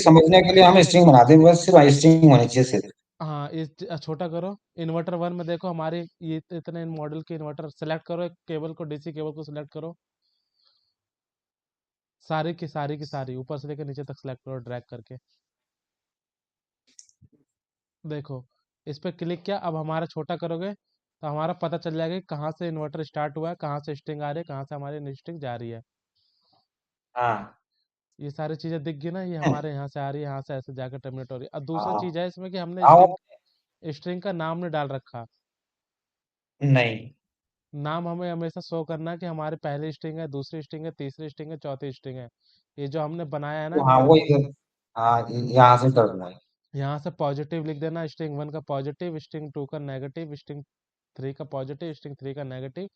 समझने के लिए हम स्ट्रिंग बनाते हैं, बस सिर्फ स्ट्रिंग होनी चाहिए सिर्फ। हाँ, छोटा करो। इन्वर्टर 1 में देखो हमारे ये इतने मॉडल के इन्वर्टर सेलेक्ट करो, एक केबल को, डीसी केबल को सिलेक्ट करो, सारी ऊपर से लेकर नीचे तक सेलेक्ट करो ड्रैग करके। देखो, इस पे क्लिक किया, अब हमारा छोटा करोगे तो हमारा पता चल जाएगा कि कहाँ से इन्वर्टर स्टार्ट हुआ है, कहाँ से स्ट्रिंग आ रही है, कहाँ से हमारी स्ट्रिंग जा रही है। हाँ ये सारी चीजें दिख गई ना, ये हमारे यहाँ से आ रही है, यहाँ से ऐसे जाकर टर्मिनेट हो रही है। और दूसरा हाँ चीज है इसमें कि हमने हाँ। स्ट्रिंग का नाम नहीं डाल रखा। नहीं। नाम हमें हमेशा शो करना है कि हमारी पहली स्ट्रिंग है, दूसरी स्ट्रिंग है, तीसरी स्ट्रिंग है, चौथी स्ट्रिंग है। ये जो हमने बनाया है ना तो हाँ वो इधर, हाँ यहाँ से कर दूंगा। यहाँ से पॉजिटिव लिख देना, स्ट्रिंग 1 का पॉजिटिव, स्ट्रिंग 2 का नेगेटिव, स्ट्रिंग 3 का पॉजिटिव, स्ट्रिंग 3 का नेगेटिव,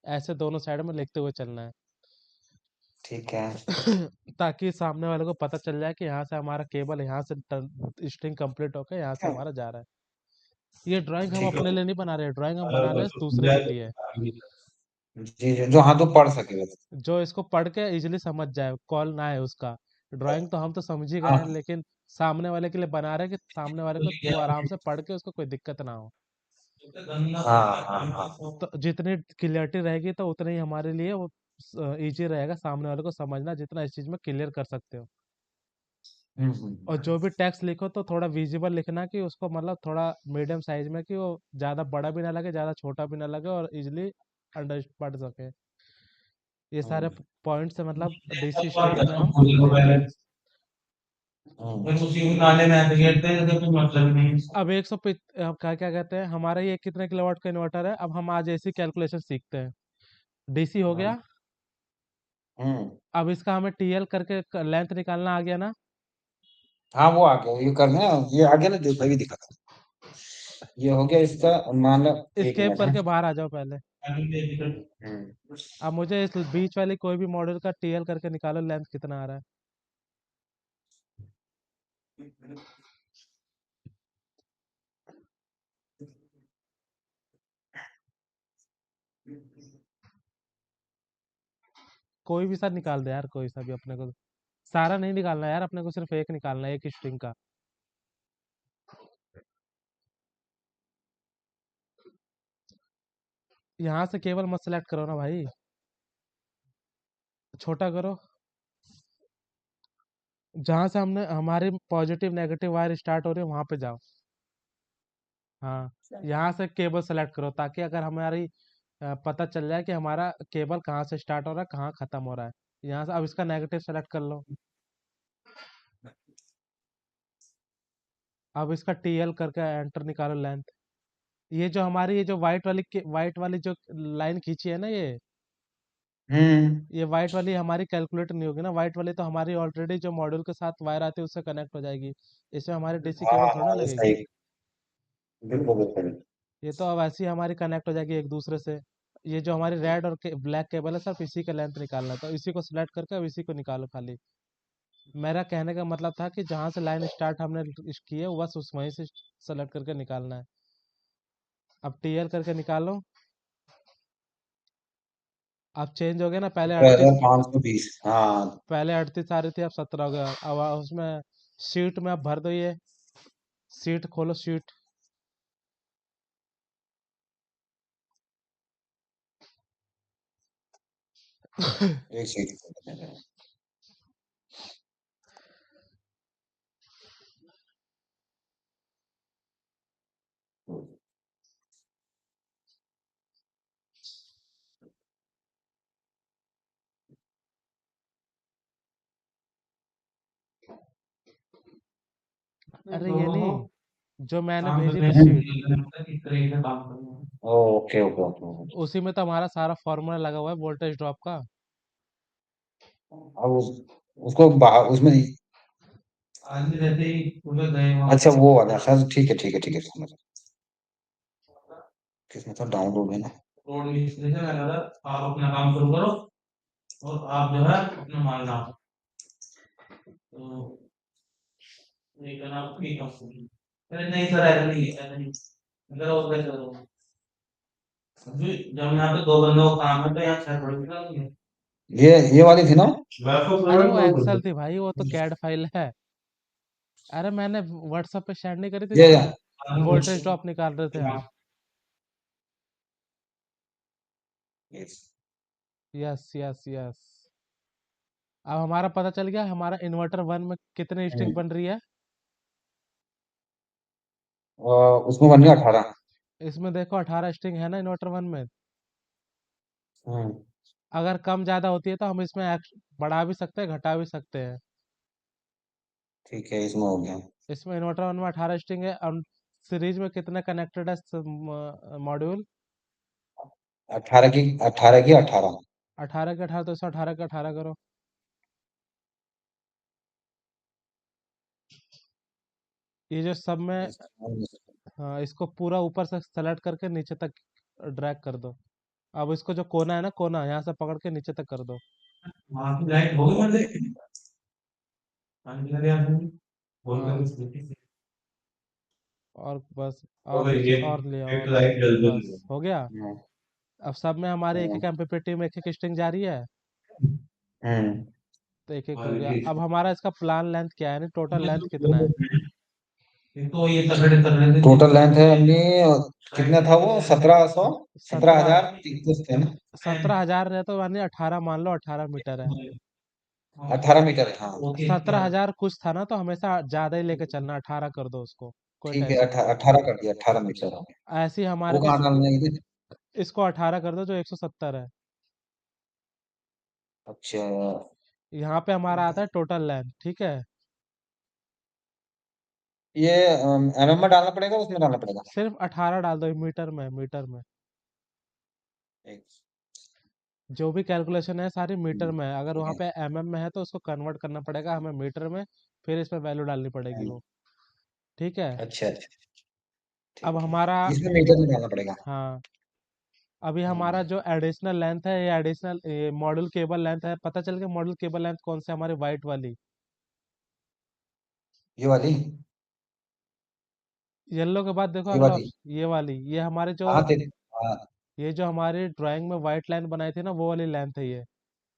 ऐसे दोनों साइड में लिखते हुए चलना है। ठीक है। ताकि सामने वाले को पता चल जाए कि यहाँ से हमारा केबल, यहाँ से स्ट्रिंग कंप्लीट होकर यहाँ से हमारा जा रहा है। ये ड्राइंग हम ठीक अपने लिए नहीं बना रहे, ड्राइंग हम बना रहे हैं दूसरे के लिए, है जी जी, जो हाँ तो पढ़ सके बस। जो इसको पढ़ के इजीली समझ जाए, कॉल ना है उसका। ड्राइंग तो हम तो समझ ही गए हैं, हाँ लेकिन सामने वाले के लिए बना रहे हैं कि सामने वाले को वो आराम से पढ़ के उसको कोई दिक्कत ना हो। हाँ हाँ हाँ। तो जितनी क्लियरिटी रहेगी तो उतना ही हमारे लिए वो इजी रहेगा सामने वाले को समझना, जितना इस चीज में क्लियर कर सकते हो। और जो भी टेक्स्ट लिखो तो थोड़ा विजिबल लिखना, कि उसको मतलब थोड़ा मीडियम साइज में, कि वो ज्यादा बड़ा भी ना लगे, ज्यादा छोटा भी ना लगे, और इजिली अंडर पढ़ सके। ये सारे पॉइंट्स है मतलब डीसी स्ट्रिंग में हम देते हैं। अब 100 पे अब क्या क्या कहते हैं, हमारा ये कितने किलोवाट का इन्वर्टर है। अब हम आज ऐसी कैलकुलेशन सीखते हैं। डीसी हो गया। हम्म। अब इसका हमें टीएल करके लेंथ निकालना आ गया ना। हाँ वो आ गया, ये कर देना, ये आ गया ना जो भाई भी दिखा था। ये हो गया इसका, मान लो। एक एस्केप मिनट है। करके बाहर आ जाओ पहले। हम्म। अब मुझे इस बीच वाली कोई भी मॉडल का टीएल करके निकालो, लेंथ कितना आ रहा है। कोई भी सा निकाल दे यार, कोई सा भी अपने को। सारा नहीं निकालना यार, अपने को सिर्फ एक निकालना है, एक स्ट्रिंग का। यहाँ से केवल मत सेलेक्ट करो ना भाई, छोटा करो। जहां से हमने हमारी पॉजिटिव नेगेटिव वायर स्टार्ट हो रही है वहां पे जाओ। हाँ, यहाँ से केबल सेलेक्ट करो, ताकि अगर हमारी पता चल जाए कि हमारा केबल कहाँ से स्टार्ट हो रहा है, कहाँ खत्म हो रहा है। यहाँ से अब इसका नेगेटिव सेलेक्ट कर लो। अब इसका टीएल करके एंटर निकालो लेंथ। ये जो हमारी, ये जो व्हाइट वाली जो लाइन खींची है ना, हम्म। ये व्हाइट वाली हमारी कैलकुलेट नहीं होगी ना। व्हाइट वाली तो हमारी ऑलरेडी जो मॉड्यूल के साथ वायर आती है उससे कनेक्ट हो जाएगी। इसमें हमारी डीसी हाँ केबल थोड़ा ना हाँ, ये लगेगी। सही। बिल्कुल बिल्कुल। ये तो अब ऐसी हमारी कनेक्ट हो जाएगी एक दूसरे से। ये जो हमारी रेड और ब्लैक केबल है, सिर्फ इसी का लेंथ निकालना है, तो इसी को सिलेक्ट करके अब इसी को निकालो खाली। मेरा कहने का मतलब था कि जहाँ से लाइन स्टार्ट हमने की है, बस उस वहीं से सेलेक्ट करके निकालना है। अब टीएल करके निकालो। अब चेंज हो गया ना, 1520, हाँ। पहले 38 आ रही थी, अब 17 हो गया। अब उसमें शीट में अब भर दो ये। शीट खोलो, शीट। एक सेकंड। अरे ये नहीं, जो मैंने काम भेजी करते थी हैं शीट, इस तरीके से काम करना है। Okay okay okay. उसी में तो हमारा सारा फॉर्मूला लगा हुआ है वोल्टेज ड्रॉप का। अब उसको बाहर उसमें। आदमी रहते ही पूरे गए वहाँ। अच्छा वो वाला, सर ठीक है ठीक है ठीक है, समझ। किसमें था, डाउनलोड है ना। रोड मिस्त्री से मैंने बोला, आप अपना काम शुरू करो और आप जो है अपना माल लाओ। तो ये करना ठीक है। अरे नहीं सर, ऐसा नहीं है, ऐसा नहीं। अगर वो कैसे करो, अभी जब यहाँ पे दो बंदों का काम है तो यहाँ छह थोड़ी निकालेंगे। ये वाली थी ना। अरे वो एक्सेल थी भाई, वो तो कैड फाइल है। अरे मैंने व्हाट्सएप पे शेयर नहीं करी थी ये जिसमें वोल्टेज ड्रॉप निकाल रहे थे हम। Yes yes yes. अब हमारा पता चल गया हमारा इन्वर्टर 1 में कितनी स्ट्रिंग बन रही है। उसमें बन गया 18। इसमें देखो 18 स्ट्रिंग है ना इन्वर्टर 1 में। हम्म, अगर कम ज्यादा होती है तो हम इसमें बढ़ा भी सकते हैं घटा भी सकते हैं। ठीक है, इसमें हो गया। इसमें इन्वर्टर 1 में 18 स्ट्रिंग है और सीरीज में कितने कनेक्टेड है मॉड्यूल। 18 की 18। 18 के 18 तो इसमें 18 के 18 करो। ये जो सब में हाँ इसको पूरा ऊपर से सेलेक्ट करके नीचे तक ड्रैग कर दो। अब इसको जो कोना है ना कोना यहाँ से पकड़ के नीचे तक कर दो। वहां की लाइट होगी मतलब पानी लगे आपने बोल कर हाँ उस मिट्टी से और बस हो और गई और ले एक और ले लाइट जल रही बस हो गया। हम्म, अब सब में हमारे एक हम्म, एक एमपीपीटी में एक एक स्ट्रिंग जा रही है। हम्म। तो एक एक हो और गया। ये अब हमारा इसका प्लान लेंथ क्या है टोटल लेंथ कितना है। तो ये तगड़े तगड़े से टोटल लेंथ है अपनी, कितना था वो? 1700, सत्रह सत्रह हजार कुछ थे ना? 17,000 है तो यानी 18 मान लो 18 मीटर है। 18 मीटर, हाँ। 17,000 कुछ था ना तो हमेशा ज्यादा ही लेके चलना 18 कर दो उसको। कोई ठीक है, टेंशन नहीं। 18 कर दिया, 18 मीटर। ऐसे ही हमारे वो को कहाँ डालना है इधर? इसको 18 कर दो जो 170 है। अच्छा। यहाँ पे हमारा आता है टोटल लेंथ ठीक है। ये एमएम में डालना पड़ेगा, उसमें डालना पड़ेगा? सिर्फ 18 डाल दो मीटर में मीटर में। एक। जो भी कैलकुलेशन है सारी मीटर में है। अगर ठीक वहाँ है। पे एमएम में है तो उसको कन्वर्ट करना पड़ेगा हमें मीटर में। फिर इसमें वैल्यू डालनी पड़ेगी वो। ठीक है। अच्छा अच्छा। अब ठीक है, हमारा इसमें मीटर में डालना पड़ेगा। हाँ अभी हम्म, हमारा जो एडिशनल लेंथ है ये एडिशनल मॉड्यूल केबल लेंथ है। पता चल गया मॉड्यूल केबल लेंथ कौन सी है हमारी वाइट वाली। ये वाली। येलो के बाद देखो ये अगला वाली। ऑप्शन ये वाली ये हमारे जो हाँ तेरे, हाँ। ये जो हमारी ड्राइंग में वाइट लाइन बनाई थी ना वो वाली लेंथ है ये।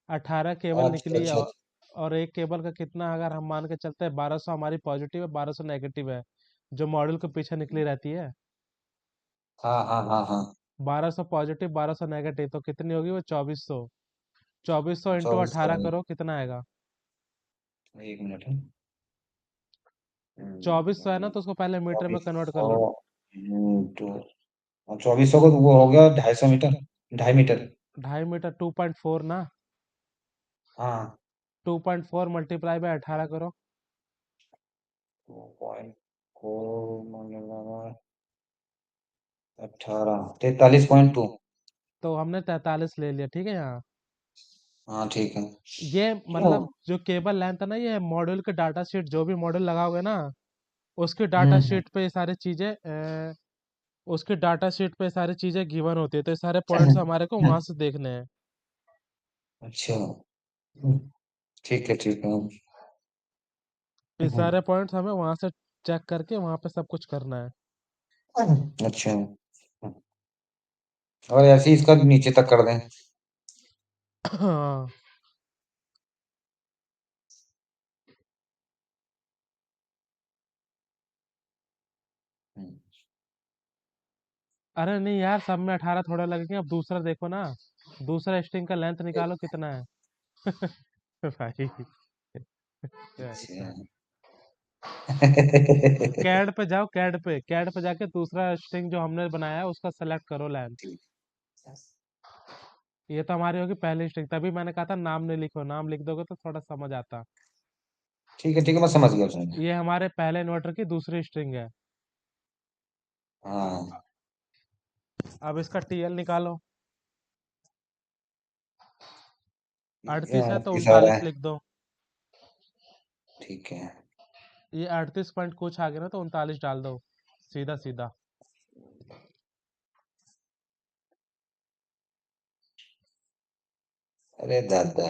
18 केबल अच्छा निकली है अच्छा। और एक केबल का कितना अगर हम मान के चलते हैं 1200 हमारी पॉजिटिव है 1200 नेगेटिव है। जो मॉड्यूल के पीछे निकली रहती है। हाँ हाँ हाँ हाँ। 1200 पॉजिटिव 1200 नेगेटिव तो कितनी होगी वो 2400। 2400 इंटू 2400 18 है। करो कितना आएगा। एक मिनट है। 2400 है ना तो उसको पहले मीटर में चौबीस कन्वर्ट कर सौ लो। इंटू 2400 को तो वो हो गया 250 मीटर, 2.5 मीटर। 2.5 मीटर 2.4 ना। हाँ। 2.4 मल्टीप्लाई बाय 18 करो। 2.4 18, 43.2। तो हमने 43 ले लिया ठीक है यहाँ। हाँ ठीक है। ये क्यों? मतलब जो केबल लेंथ है ना ये मॉड्यूल के डाटा शीट जो भी मॉड्यूल लगाओगे ना उसके डाटा हम्म शीट पे ये सारी चीजें उसके डाटा शीट पे सारी चीजें गिवन होती है तो ये सारे पॉइंट्स हमारे को वहां से देखने हैं। अच्छा। ठीक है ठीक है। ये सारे पॉइंट्स हमें वहां से चेक करके वहां पे सब कुछ करना है। अच्छा, और ऐसे ही इसका नीचे तक कर दें? हाँ हम्म, अरे नहीं यार सब में 18 थोड़ा लगेंगे। अब दूसरा देखो ना दूसरा स्ट्रिंग का लेंथ निकालो कितना है। भाई अच्छा। कैड पे जाओ कैड पे जाके दूसरा स्ट्रिंग जो हमने बनाया है उसका सेलेक्ट करो लेंथ। ये तो हमारी होगी पहली स्ट्रिंग तभी मैंने कहा था नाम नहीं लिखो नाम लिख दोगे तो थोड़ा समझ आता। ठीक है, मैं समझ गया उसमें। ये हमारे पहले इन्वर्टर की दूसरी स्ट्रिंग है। हाँ। अब इसका टीएल निकालो। ये 38 है तो 38 आ रहा 39 है। लिख दो। ठीक है। ये 38 पॉइंट कुछ आ गया ना तो 39 डाल दो सीधा सीधा। अरे दादा,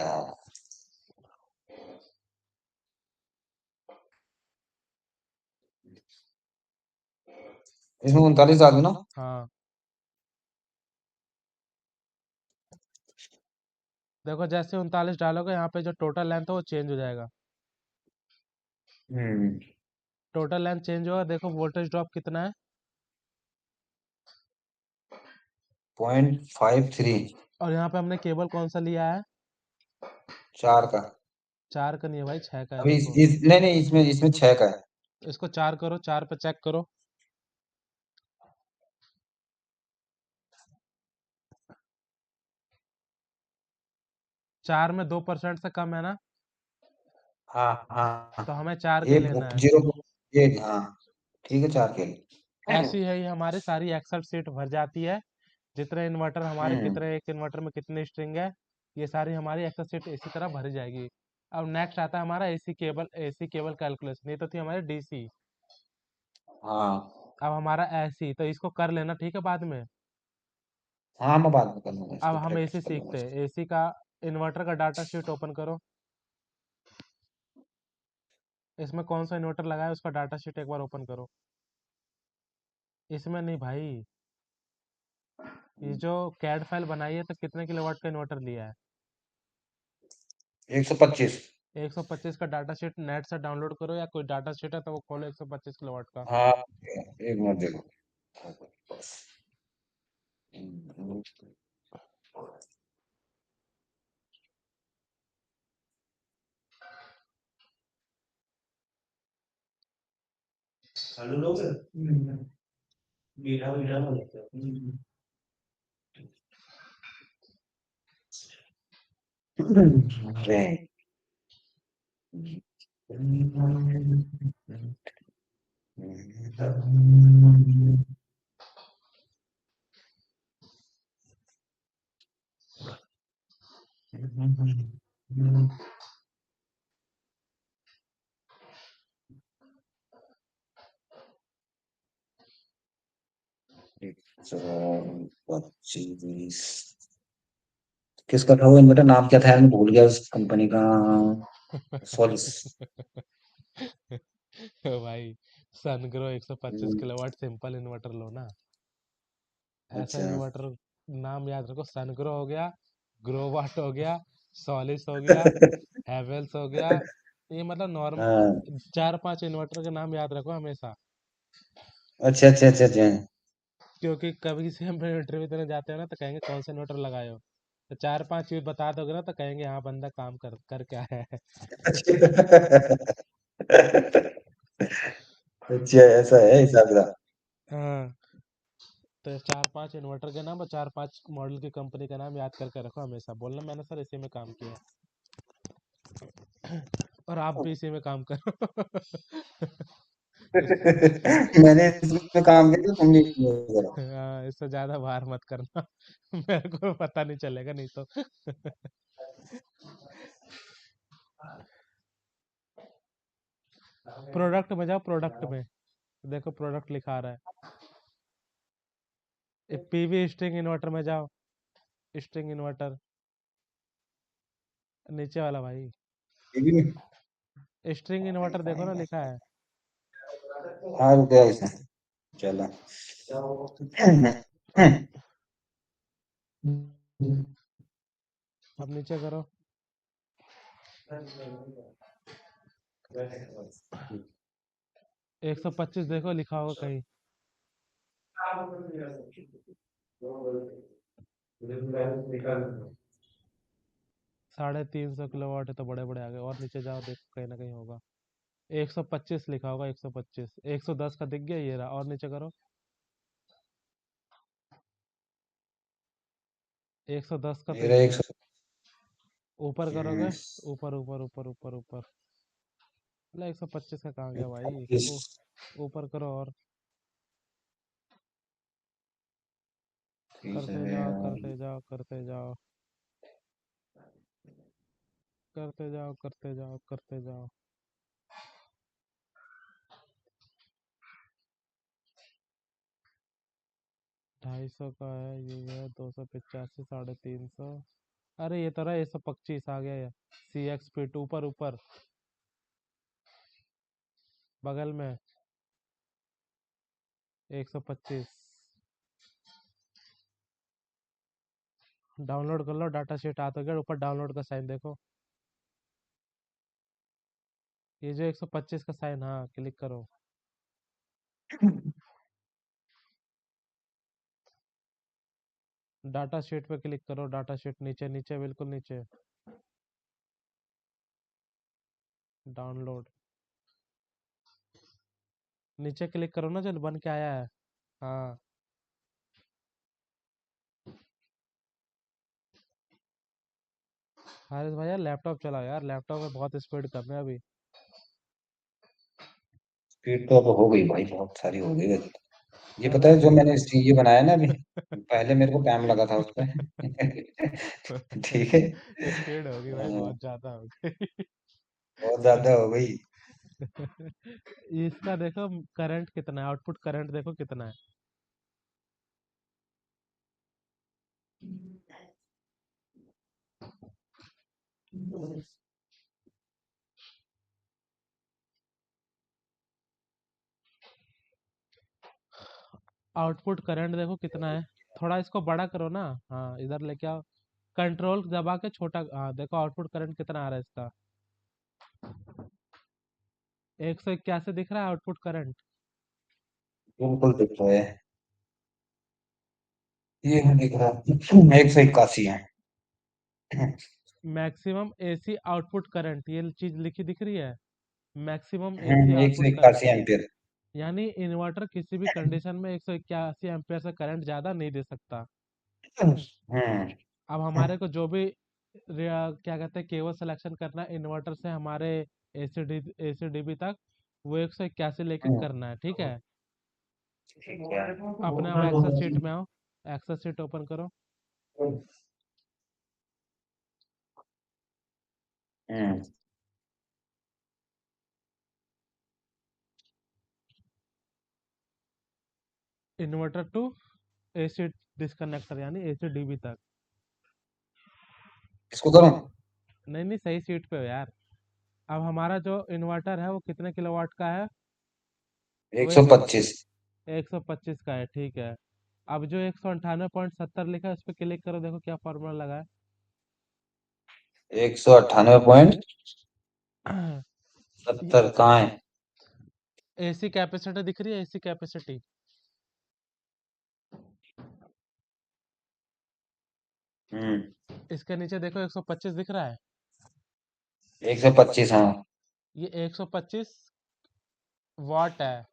इसमें 39 आ गया ना? हाँ देखो जैसे 39 डालोगे यहाँ पे जो टोटल लेंथ है वो चेंज हो जाएगा। हम्म टोटल लेंथ चेंज होगा, देखो वोल्टेज ड्रॉप कितना है। 0.53। और यहाँ पे हमने केबल कौन सा लिया है? 4 का। 4 का नहीं है भाई, 6 का है, अभी देखो। नहीं नहीं, इसमें 6 का है। इसको 4 करो, 4 पे चेक करो। 4 में 2% से कम है ना, हाँ हाँ। तो हमें 4 के ये लेना है। जीरो, ये हाँ ठीक है, 4 के लिए। ऐसी है ये हमारी सारी एक्सेल सीट भर जाती है। जितने इन्वर्टर हमारे, हम्म कितने एक इन्वर्टर में कितनी स्ट्रिंग है, ये सारी हमारी एक्सेल सीट इसी तरह भरी जाएगी। अब नेक्स्ट आता है हमारा एसी केबल कैलकुलेशन। ये तो थी हमारी डीसी। हाँ अब हमारा एसी, तो इसको कर लेना ठीक है बाद में। हाँ, मैं बाद में कर लूंगा, अब इसकी हम प्रैक्टिस एसी कर लूंगा सीखते हैं। इसकी। एसी का इन्वर्टर का डाटा शीट ओपन करो। इसमें कौन सा इन्वर्टर लगा है उसका डाटा शीट एक बार ओपन करो। इसमें नहीं भाई, ये जो कैड फाइल बनाई है तो कितने किलोवाट का इन्वर्टर लिया है? 125। 125 का डाटा शीट नेट से डाउनलोड करो, या कोई डाटा शीट है तो वो खोलो 125 किलोवाट का। हाँ, एक मिनट देखो। हम्म, चालू लोग मीठा मीठा हो जाता है। अरे so, 25। किसका था वो इन्वर्टर, नाम क्या था यार, मैं भूल गया उस कंपनी का। सोलिस। भाई सनग्रो 125 किलोवाट सिंपल इन्वर्टर लो ना। ऐसा अच्छा। इन्वर्टर नाम याद रखो, सनग्रो हो गया, ग्रोवाट हो गया, सॉलिस हो गया, हैवेल्स हो गया। ये मतलब हाँ, नॉर्मल 4-5 इन्वर्टर के नाम याद रखो हमेशा। अच्छा अच्छा अच्छा अच्छा। क्योंकि कभी से हम इंटरव्यू देने जाते हैं ना, तो कहेंगे कौन सा इन्वर्टर लगाए हो, तो 4-5 चीज बता दोगे ना, तो कहेंगे हाँ बंदा काम कर क्या है। अच्छा, ऐसा है हिसाब का। हाँ, तो 4-5 इन्वर्टर के नाम और 4-5 मॉडल की कंपनी का नाम याद करके रखो हमेशा, बोलना मैंने सर इसी में काम किया है। और आप भी इसी में काम करो। इस- मैंने इसमें काम किया तो तुम भी करो। हाँ, इससे ज्यादा बाहर मत करना। मेरे को पता नहीं चलेगा नहीं तो। प्रोडक्ट में जाओ, प्रोडक्ट में देखो प्रोडक्ट लिखा आ रहा है। पीवी स्ट्रिंग इन्वर्टर में जाओ, स्ट्रिंग इन्वर्टर नीचे वाला भाई, टीवी में। स्ट्रिंग इन्वर्टर देखो ना लिखा है। हाँ, रुक गया इसमें। चलो। अब नीचे करो। 125 देखो लिखा होगा कहीं। 350 किलोवाट है तो बड़े बड़े आ गए, और नीचे जाओ देखो कहीं ना कहीं होगा। 125 लिखा होगा, 125। 110 का दिख गया, ये रहा, और नीचे करो। 110 का तो मेरा ये एक है। सौ ऊपर करोगे, ऊपर ऊपर ऊपर ऊपर ऊपर। अरे 125 का कहाँ गया भाई? छत्तीस। ऊपर करो और ठीक करते है। जाओ करते जाओ करते जाओ करते जाओ करते जाओ करते जाओ। 250 का है, ये है 285, 350। अरे ये तो रहा 125 आ गया है। सी एक्स फिट ऊपर ऊपर बगल में 125। डाउनलोड कर लो डाटा शीट, आ तो गया ऊपर, डाउनलोड का साइन देखो। ये जो 125 का साइन, हाँ क्लिक करो। डाटा शीट पे क्लिक करो, डाटा शीट नीचे नीचे बिल्कुल नीचे, डाउनलोड, नीचे क्लिक करो ना, जो बन के आया है। हाँ, हारिस भैया लैपटॉप चलाओ यार, लैपटॉप में बहुत स्पीड कम है अभी। स्पीड तो अब हो गई भाई, बहुत सारी हो गई है। ये पता चलो। है जो मैंने ये बनाया ना अभी, पहले मेरे को टाइम लगा था उस पे। ठीक है। स्पीड होगी भाई, हाँ, बहुत ज्यादा हो गई। बहुत ज्यादा हो गई। इसका देखो करंट कितना है, आउटपुट करंट देखो कितना है। आउटपुट करंट देखो कितना है, थोड़ा इसको बड़ा करो ना। हाँ, इधर लेके आओ, कंट्रोल दबा के छोटा। हाँ देखो आउटपुट करंट कितना आ रहा है इसका, 181 दिख रहा है आउटपुट करंट। बिल्कुल दिख रहा है, ये नहीं दिख रहा, 181 है। मैक्सिमम एसी आउटपुट करंट, ये चीज लिखी दिख रही है, मैक्सिमम एसी एक सौ आउटपुट करंट। इक्यासी एम्पियर यानी इन्वर्टर किसी भी कंडीशन में 181 एम्पियर से करंट ज्यादा नहीं दे सकता। हम्म। अब हमारे को जो भी क्या कहते हैं केबल सिलेक्शन करना है इन्वर्टर से हमारे एसीडीबी तक, वो 181 लेके करना है, ठीक है। ठीक है। अपने आप एक्सेस शीट में आओ, एक्सेस शीट ओपन करो। हम्म। इन्वर्टर टू एसी डिस्कनेक्टर यानी एसीडीबी तक। इसको करूं? नहीं नहीं, सही सीट पे हो यार। अब हमारा जो इन्वर्टर है वो कितने किलोवाट का है, वो 125। 125 का है, ठीक है। अब जो 198.70 लिखा है उस पर क्लिक करो, देखो क्या फॉर्मूला लगा 198.70 है। कहाँ है? एसी कैपेसिटी दिख रही है, एसी कैपेसिटी। इसके नीचे देखो 125 दिख रहा है, 125, हाँ। ये 125 वाट है।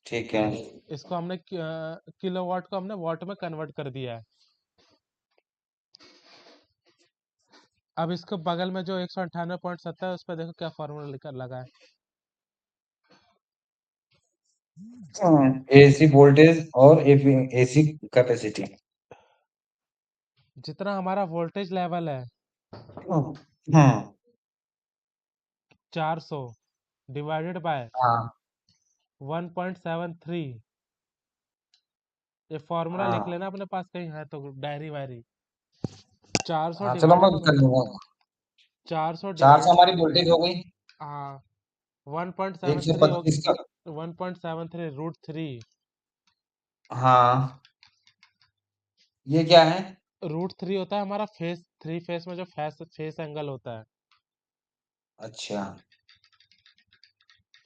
ठीक है। इसको हमने किलोवाट को हमने वाट में कन्वर्ट कर दिया है। अब इसको बगल में जो 198.70 है उस पर देखो क्या फॉर्मूला लिखा लगा है, एसी वोल्टेज और एसी कैपेसिटी। जितना हमारा वोल्टेज लेवल है हाँ 400 डिवाइडेड बाय हाँ 1.73। ये फॉर्मूला लिख हाँ लेना अपने पास कहीं है तो, डायरी वायरी। 400 हाँ, चलो मैं डिवाइडेड, कर लूंगा। 400 400 डिवाइडेड, हमारी वोल्टेज हो गई। हाँ, एक सौ 1.73 हो, पच्चीस का। 1.73 रूट 3। हाँ, ये क्या है? रूट 3 होता है हमारा फेस, थ्री फेस में जो फेस फेस एंगल होता है। अच्छा।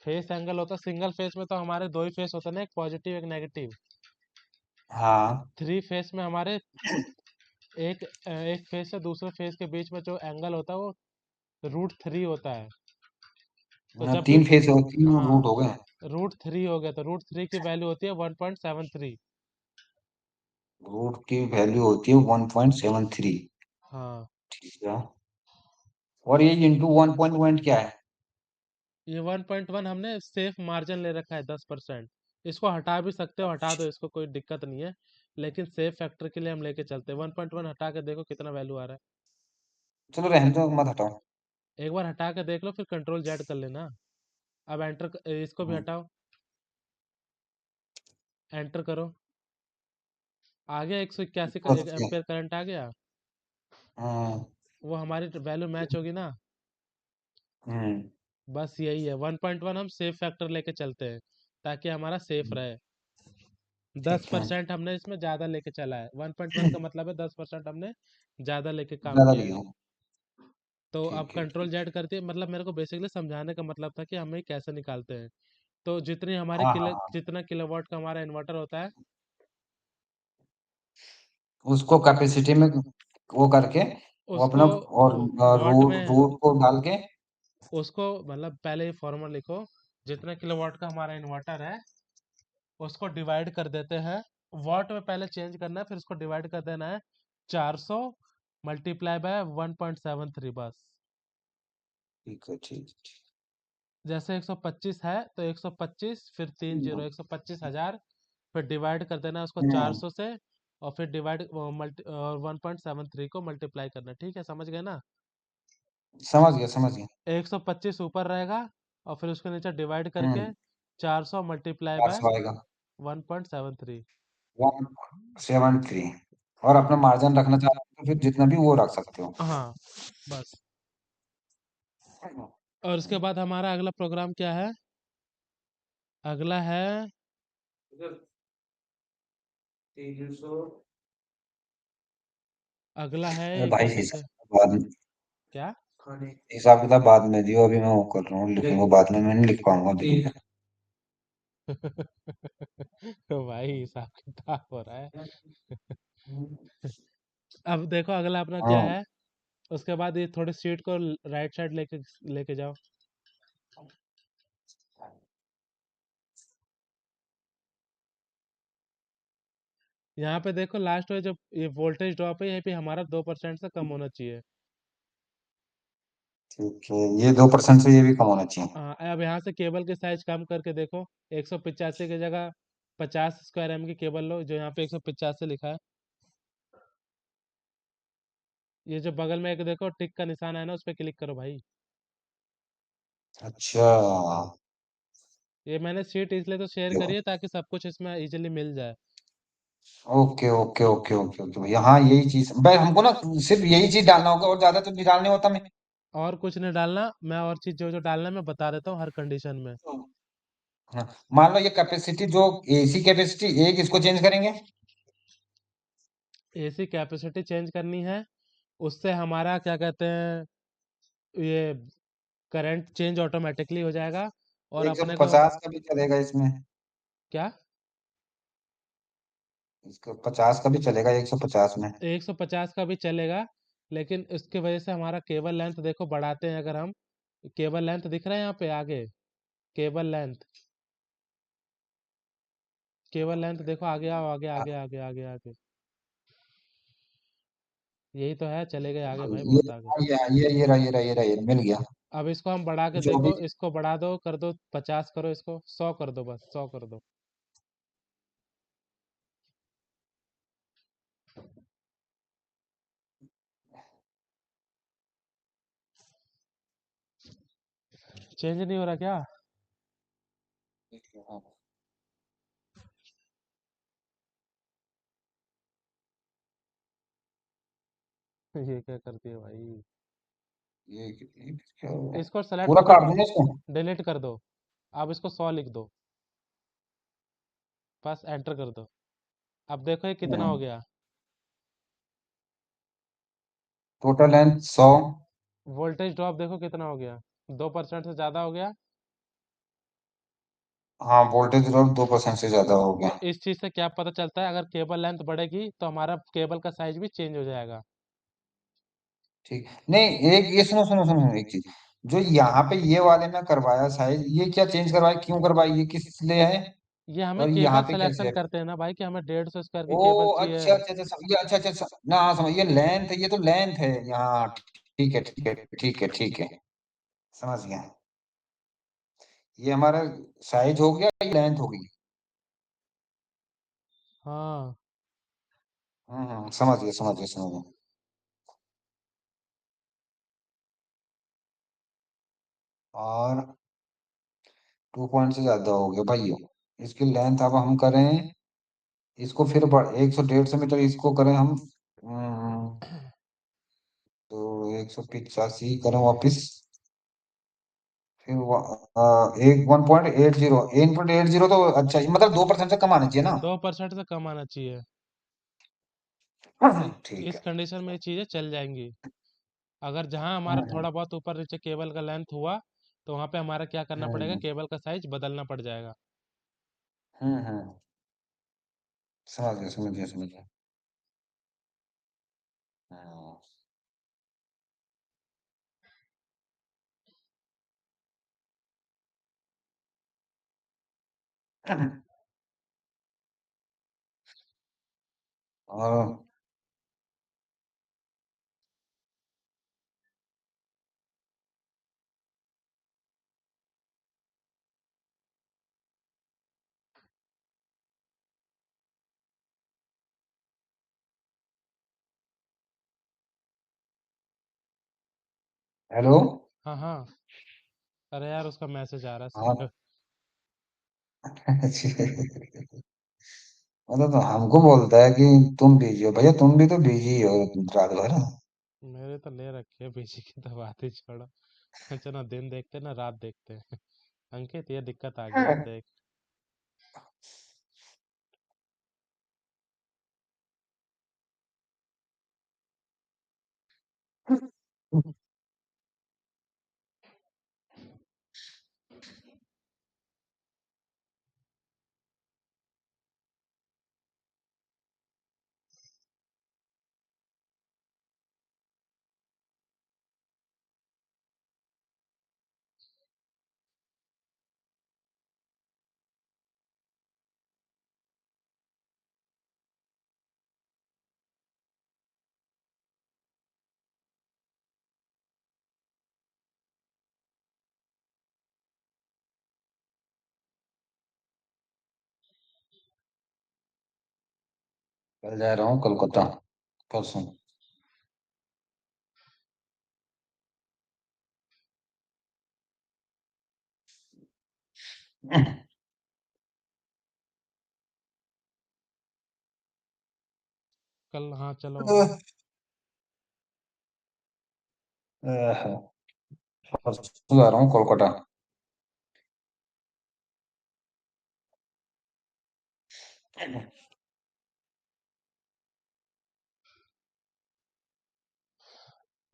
फेस एंगल होता है, सिंगल फेस में तो हमारे दो ही फेस होते हैं ना, एक पॉजिटिव एक नेगेटिव। हाँ थ्री फेस में हमारे एक फेस से दूसरे फेस के बीच में जो एंगल होता है वो रूट 3 होता है। तो हाँ, जब भी, तीन फेस हो, तीन हाँ, रूट हो गए। रूट 3 हो गया तो रूट 3 की वैल्यू होती है 1.73। रूट की वैल्यू होती है 1.73। हाँ, ठीक है। और ये इंटू 1.1 क्या है? ये 1.1 हमने सेफ मार्जिन ले रखा है 10%। इसको हटा भी सकते हो, हटा दो इसको, कोई दिक्कत नहीं है, लेकिन सेफ फैक्टर के लिए हम लेके चलते हैं। 1.1 हटा के देखो कितना वैल्यू आ रहा चलो रहने दो, मत हटाओ। है, एक बार हटा के देख लो फिर कंट्रोल जेड कर लेना। अब इसको भी हम्म, हटाओ, एंटर करो, आ गया 181 का एक ओके। एम्पियर करंट आ गया। हम्म। वो हमारी वैल्यू मैच होगी ना। हम्म, बस यही है, 1.1 हम सेफ फैक्टर लेके चलते हैं ताकि हमारा सेफ रहे। दस ठीक है। परसेंट हमने इसमें ज्यादा लेके चला है, 1.1 का मतलब है 10% हमने ज्यादा लेके काम ज्यादा किया है। लिखा। तो अब ठीक है, कंट्रोल ठीक है। जेड करते, मतलब मेरे को बेसिकली समझाने का मतलब था कि हम ये कैसे निकालते हैं। तो हाँ हाँ हाँ, जितना किलोवाट का हमारा इन्वर्टर होता है, उसको कैपेसिटी में वो करके वो अपना उसको और वाट रूट में, रूट को डाल के। उसको मतलब पहले ही फॉर्मूला लिखो, जितना किलोवाट का हमारा इन्वर्टर है उसको डिवाइड कर देते हैं, वाट में पहले चेंज करना है, फिर उसको डिवाइड कर देना है 400 मल्टीप्लाई बाय 1.73 बस। ठीक है, ठीक ठीक। जैसे 125 है तो 125 फिर 30 125,000, फिर डिवाइड कर देना है उसको हम्म, 400 से, और फिर डिवाइड मल्टी 1.73 को मल्टीप्लाई करना, ठीक है, समझ गए ना? समझ गया समझ गया। 125 ऊपर रहेगा, और फिर उसके नीचे डिवाइड करके हम्म, 400 मल्टीप्लाई बाय 400 आएगा। 1.73। 173। और अपना मार्जिन रखना चाहते हो तो फिर जितना भी वो रख सकते हो। हाँ, बस। और उसके बाद हमारा अगला प्रोग्राम क्या है? अगला है, इधर 300। अगला है अरे क्या भाई कहते हैं, बाद में क्या? खाने हिसाब किताब बाद में दियो, अभी मैं वो कर रहा हूँ, लिखूंगा बाद में, मैं नहीं लिख पाऊंगा अभी। तीन। तो भाई हिसाब किताब हो रहा है। अब देखो अगला अपना क्या हाँ, है। उसके बाद ये थोड़ी सीट को राइट साइड लेके लेके जाओ। यहाँ पे देखो लास्ट में जब ये वोल्टेज ड्रॉप है, यहीं पे हमारा 2% से कम होना चाहिए। ठीक है, ये 2% से ये भी कम होना चाहिए। अब यहाँ से केबल की साइज कम करके देखो, 185 की जगह 50 स्क्वायर की केबल लो, जो यहाँ पे 185 लिखा है। ये जो बगल में एक देखो टिक का निशान है ना, उस पर क्लिक करो भाई। अच्छा। ये मैंने शीट इसलिए तो शेयर करी है ताकि सब कुछ इसमें इजीली मिल जाए। Okay okay okay okay okay भैया, हाँ यही चीज भाई हमको ना, सिर्फ यही चीज डालना होगा और ज्यादा तो नहीं डालने होता मैं। और कुछ नहीं डालना, मैं और चीज जो जो डालना है मैं बता देता हूँ हर कंडीशन में। हाँ, मान लो ये कैपेसिटी जो एसी कैपेसिटी एक, इसको चेंज करेंगे। एसी कैपेसिटी चेंज करनी है, उससे हमारा क्या कहते हैं, ये करंट चेंज ऑटोमेटिकली हो जाएगा। और एक सौ अपने को पचास का भी चलेगा इसमें। क्या, इसको 50 का भी चलेगा, 150 में। 150 का भी चलेगा, लेकिन इसकी वजह से हमारा केबल लेंथ देखो बढ़ाते हैं अगर हम, केबल लेंथ दिख रहा है यहाँ पे आगे, केबल लेंथ, केबल लेंथ देखो, आगे आओ, आगे आगे आगे आगे आगे, यही तो है, चले गए आगे भाई, ये बहुत आगे। ये मिल गया। अब इसको हम बढ़ा के जो भी देखो, इसको बढ़ा दो, कर दो 50, करो इसको 100 कर दो, बस 100 कर दो। चेंज नहीं हो रहा क्या? ये क्या करती है भाई? ये क्या हो गया? इसको सेलेक्ट पूरा कर दो, काट दूंगा इसको। डिलीट कर दो। अब इसको 100 लिख दो, बस एंटर कर दो। अब देखो ये कितना हो गया। Total length 100। वोल्टेज ड्रॉप देखो कितना हो गया, 2% से ज़्यादा हो गया। हाँ, वोल्टेज ड्रॉप 2% से ज्यादा हो तो गया। इस चीज़ से क्या पता चलता है, अगर केबल लेंथ बढ़ेगी तो हमारा केबल का साइज भी चेंज हो जाएगा। ठीक, नहीं एक ये सुनो सुनो सुनो सुनो, एक चीज जो यहाँ पे ये वाले में करवाया साइज, ये क्या चेंज करवाया, क्यों करवाई, ये किस लिए है? ये हमें और यहाँ केबल पे सिलेक्शन कैसे है? करते हैं ना भाई, कि हमें 150 स्क्वायर की ओ केबल चाहिए। अच्छा अच्छा अच्छा ये अच्छा अच्छा अच्छा, ना हाँ, समझ, ये लेंथ है, ये तो लेंथ है यहाँ। ठीक है ठीक है ठीक है ठीक है, समझ गया। ये हमारा साइज हो गया, ये लेंथ हो गई। हाँ, समझ गया समझ गया समझ गया। और 2 पॉइंट से ज्यादा हो गया भाई, इसकी लेंथ अब हम करें, इसको फिर 100 150 मीटर इसको करें हम। तो 185 करें वापिस। फिर 1.80 तो अच्छा मतलब 2% से कम आना चाहिए ना। 2% से कम आना चाहिए। ठीक इस है। कंडीशन में ये चीज़ें चल जाएंगी। अगर जहाँ हमारा हम्म, थोड़ा बहुत ऊपर नीचे केबल का लेंथ हुआ, तो वहाँ पे हमारा क्या करना पड़ेगा, हम्म केबल का साइज बदलना पड़ जाएगा। हम्म। समझ गया समझ गया समझ गया। हम्म। और हेलो। हाँ हाँ। अरे यार उसका मैसेज आ रहा है हाँ। सिर्फ। मतलब तो हमको बोलता है कि तुम बिजी हो, भैया तुम भी तो बिजी हो रात भर। मेरे तो ले रखे हैं पीछे की, तो बात ही छोड़ो। अच्छा, ना दिन देखते ना रात देखते। अंकित ये दिक्कत आ गई है देख। कल जा रहा हूँ कोलकाता, परसों। कल हाँ चलो आओ। परसों जा रहा हूँ कोलकाता।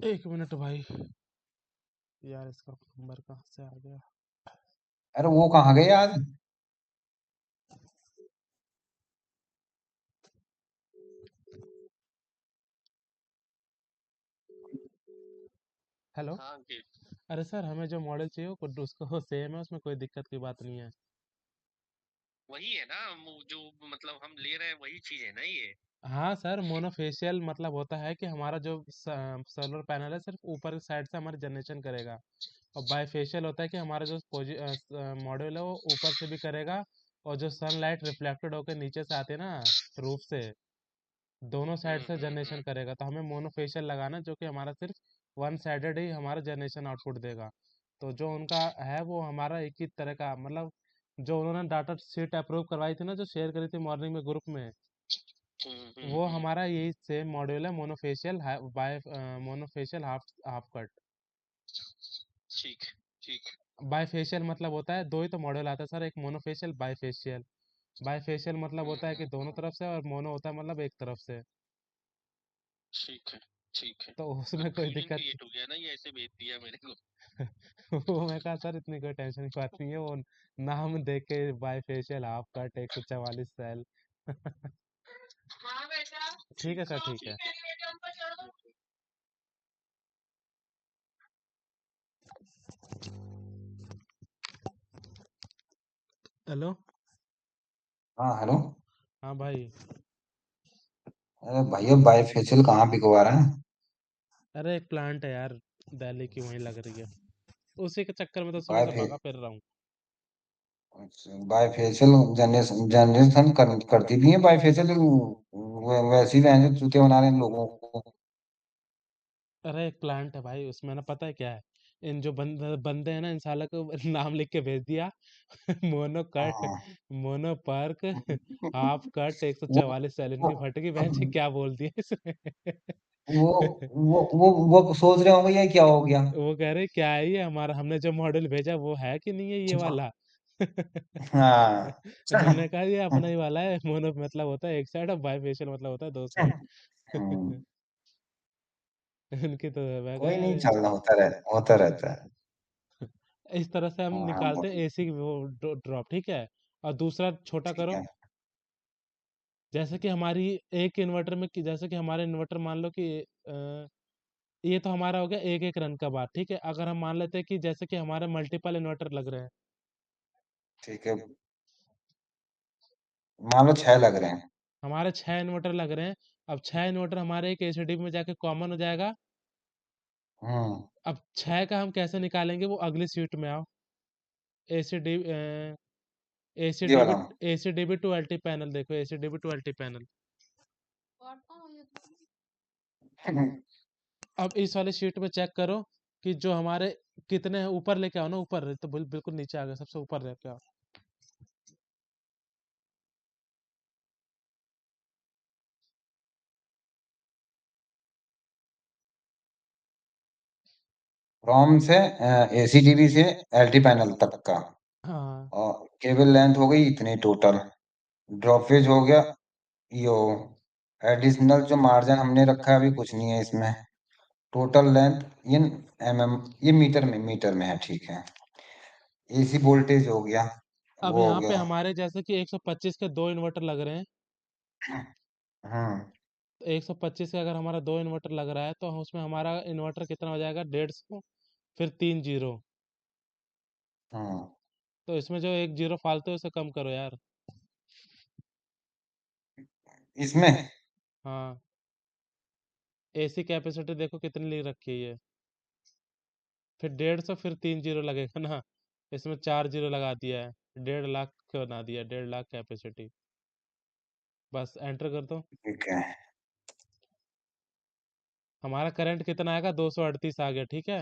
एक मिनट भाई, यार इसका नंबर कहाँ से आ गया। अरे वो कहाँ गए आज? हेलो। अरे सर हमें जो मॉडल चाहिए वो उसको सेम है, उसमें कोई दिक्कत की बात नहीं है। हाँ सर, मोनोफेशियल मतलब होता है कि हमारा जो सोलर पैनल है सिर्फ ऊपर की साइड से हमारी जनरेशन करेगा, और बाईफेशियल होता है कि हमारा जो मॉड्यूल है वो ऊपर से भी करेगा, और जो सनलाइट रिफ्लेक्टेड होकर नीचे से आती है ना रूफ से, दोनों साइड से जनरेशन करेगा। तो हमें मोनोफेशियल लगाना जो कि हमारा सिर्फ वन साइडेड ही हमारा जनरेशन आउटपुट देगा। तो जो उनका है वो हमारा एक ही तरह का, मतलब जो उन्होंने डाटा शीट अप्रूव करवाई थी ना, जो शेयर करी थी मॉर्निंग में ग्रुप में, वो हमारा यही सेम मॉड्यूल है, monofacial by monofacial half half cut. Bifacial मतलब होता है, दो ही तो मॉडल आता है सर, एक मोनोफेशियल बायफेशियल। बायफेशियल मतलब होता है कि दोनों तरफ से, और मोनो होता है मतलब एक तरफ से। तो उसमें कोई दिक्कत वो मैं कहा सर इतनी कोई टेंशन की बात नहीं है, वो नाम देख के बायफेशियल हाफ कट 144 सेल। ठीक है सर, ठीक है। हेलो। हाँ हेलो। हाँ भाई। अरे भैया बाईफेशियल कहाँ बिकवा रहा है? अरे एक प्लांट है यार, दिल्ली की वहीं लग रही है, उसी के चक्कर में तो सुबह से बाईफे भागा फिर रहा हूँ। बाईफेशियल जनरेशन जनरेशन करती भी है बाईफेशियल, वैसी वैसे जूते बना रहे हैं लोगों को। अरे एक प्लांट है भाई, उसमें ना पता है क्या है, इन जो बंदे हैं ना, इन सालों को नाम लिख के भेज दिया। मोनो कट, हाँ। मोनो पर्क, हाफ कट एक सौ वो चवालीस सेल, वो इनकी फटकी बहन से क्या बोल दिया इसमें। वो वो सोच रहे होंगे ये क्या हो गया। वो कह रहे क्या है ये, हमारा हमने जो मॉडल भेजा वो है कि नहीं है ये वाला। हाँ। हमने कहा ये अपना ही वाला है, मोनो मतलब होता है एक साइड, और बाईफेशियल मतलब होता है दो साइड। हम्म, उनकी तो मैं कोई नहीं, कहा चलना होता रहता है। इस तरह से हम हाँ निकालते हैं एसी वो ड्रॉप, ठीक है। और दूसरा छोटा ठीक करो, है। जैसे कि हमारी एक इन्वर्टर में जैसे कि हमारे इन्वर्टर मान लो कि ये तो हमारा हो गया एक एक रन का बात, ठीक है। अगर हम मान लेते हैं कि जैसे कि हमारे मल्टीपल इन्वर्टर लग रहे हैं, ठीक है, मान लो 6 लग रहे हैं। हमारे 6 इन्वर्टर लग रहे हैं। अब 6 इन्वर्टर हमारे एक एसीडी में जाके कॉमन हो जाएगा। हम्म। अब 6 का हम कैसे निकालेंगे, वो अगली सीट में आओ। एसीडी ये एसीडीबी वाला। एसीडीबी टू एलटी पैनल देखो, एसीडीबी टू एलटी पैनल। अब इस वाली शीट में चेक करो कि जो हमारे कितने हैं, ऊपर लेके आओ ना, ऊपर तो बिल्कुल नीचे आ गए, सबसे ऊपर लेके आओ। फ्रॉम से एसीटीवी से एलटी पैनल तक का, हाँ, और केबल लेंथ हो गई इतनी टोटल। ड्रॉपेज हो गया यो, एडिशनल जो मार्जिन हमने रखा है अभी कुछ नहीं है इसमें। टोटल लेंथ ये ये मीटर में है, ठीक है। एसी वोल्टेज हो गया, अब वो हो यहाँ पे गया। हमारे जैसे कि 125 के 2 इन्वर्टर लग रहे हैं। हम्म। तो 125 का अगर हमारा 2 इन्वर्टर लग रहा है, तो उसमें हमारा इन्वर्टर कितना हो जाएगा, 150, फिर 3 जीरो। हम्म। तो इसमें जो एक जीरो फालतू है उसे कम करो यार। इसमें हाँ, एसी कैपेसिटी देखो कितनी लिख रखी है ये, फिर 150, फिर 3 जीरो लगेगा ना। इसमें 4 जीरो लगा दिया है, 1.5 लाख बना दिया, 1.5 लाख कैपेसिटी। बस एंटर कर दो। ठीक है। हमारा करंट कितना आएगा, 238 आ गया, ठीक है।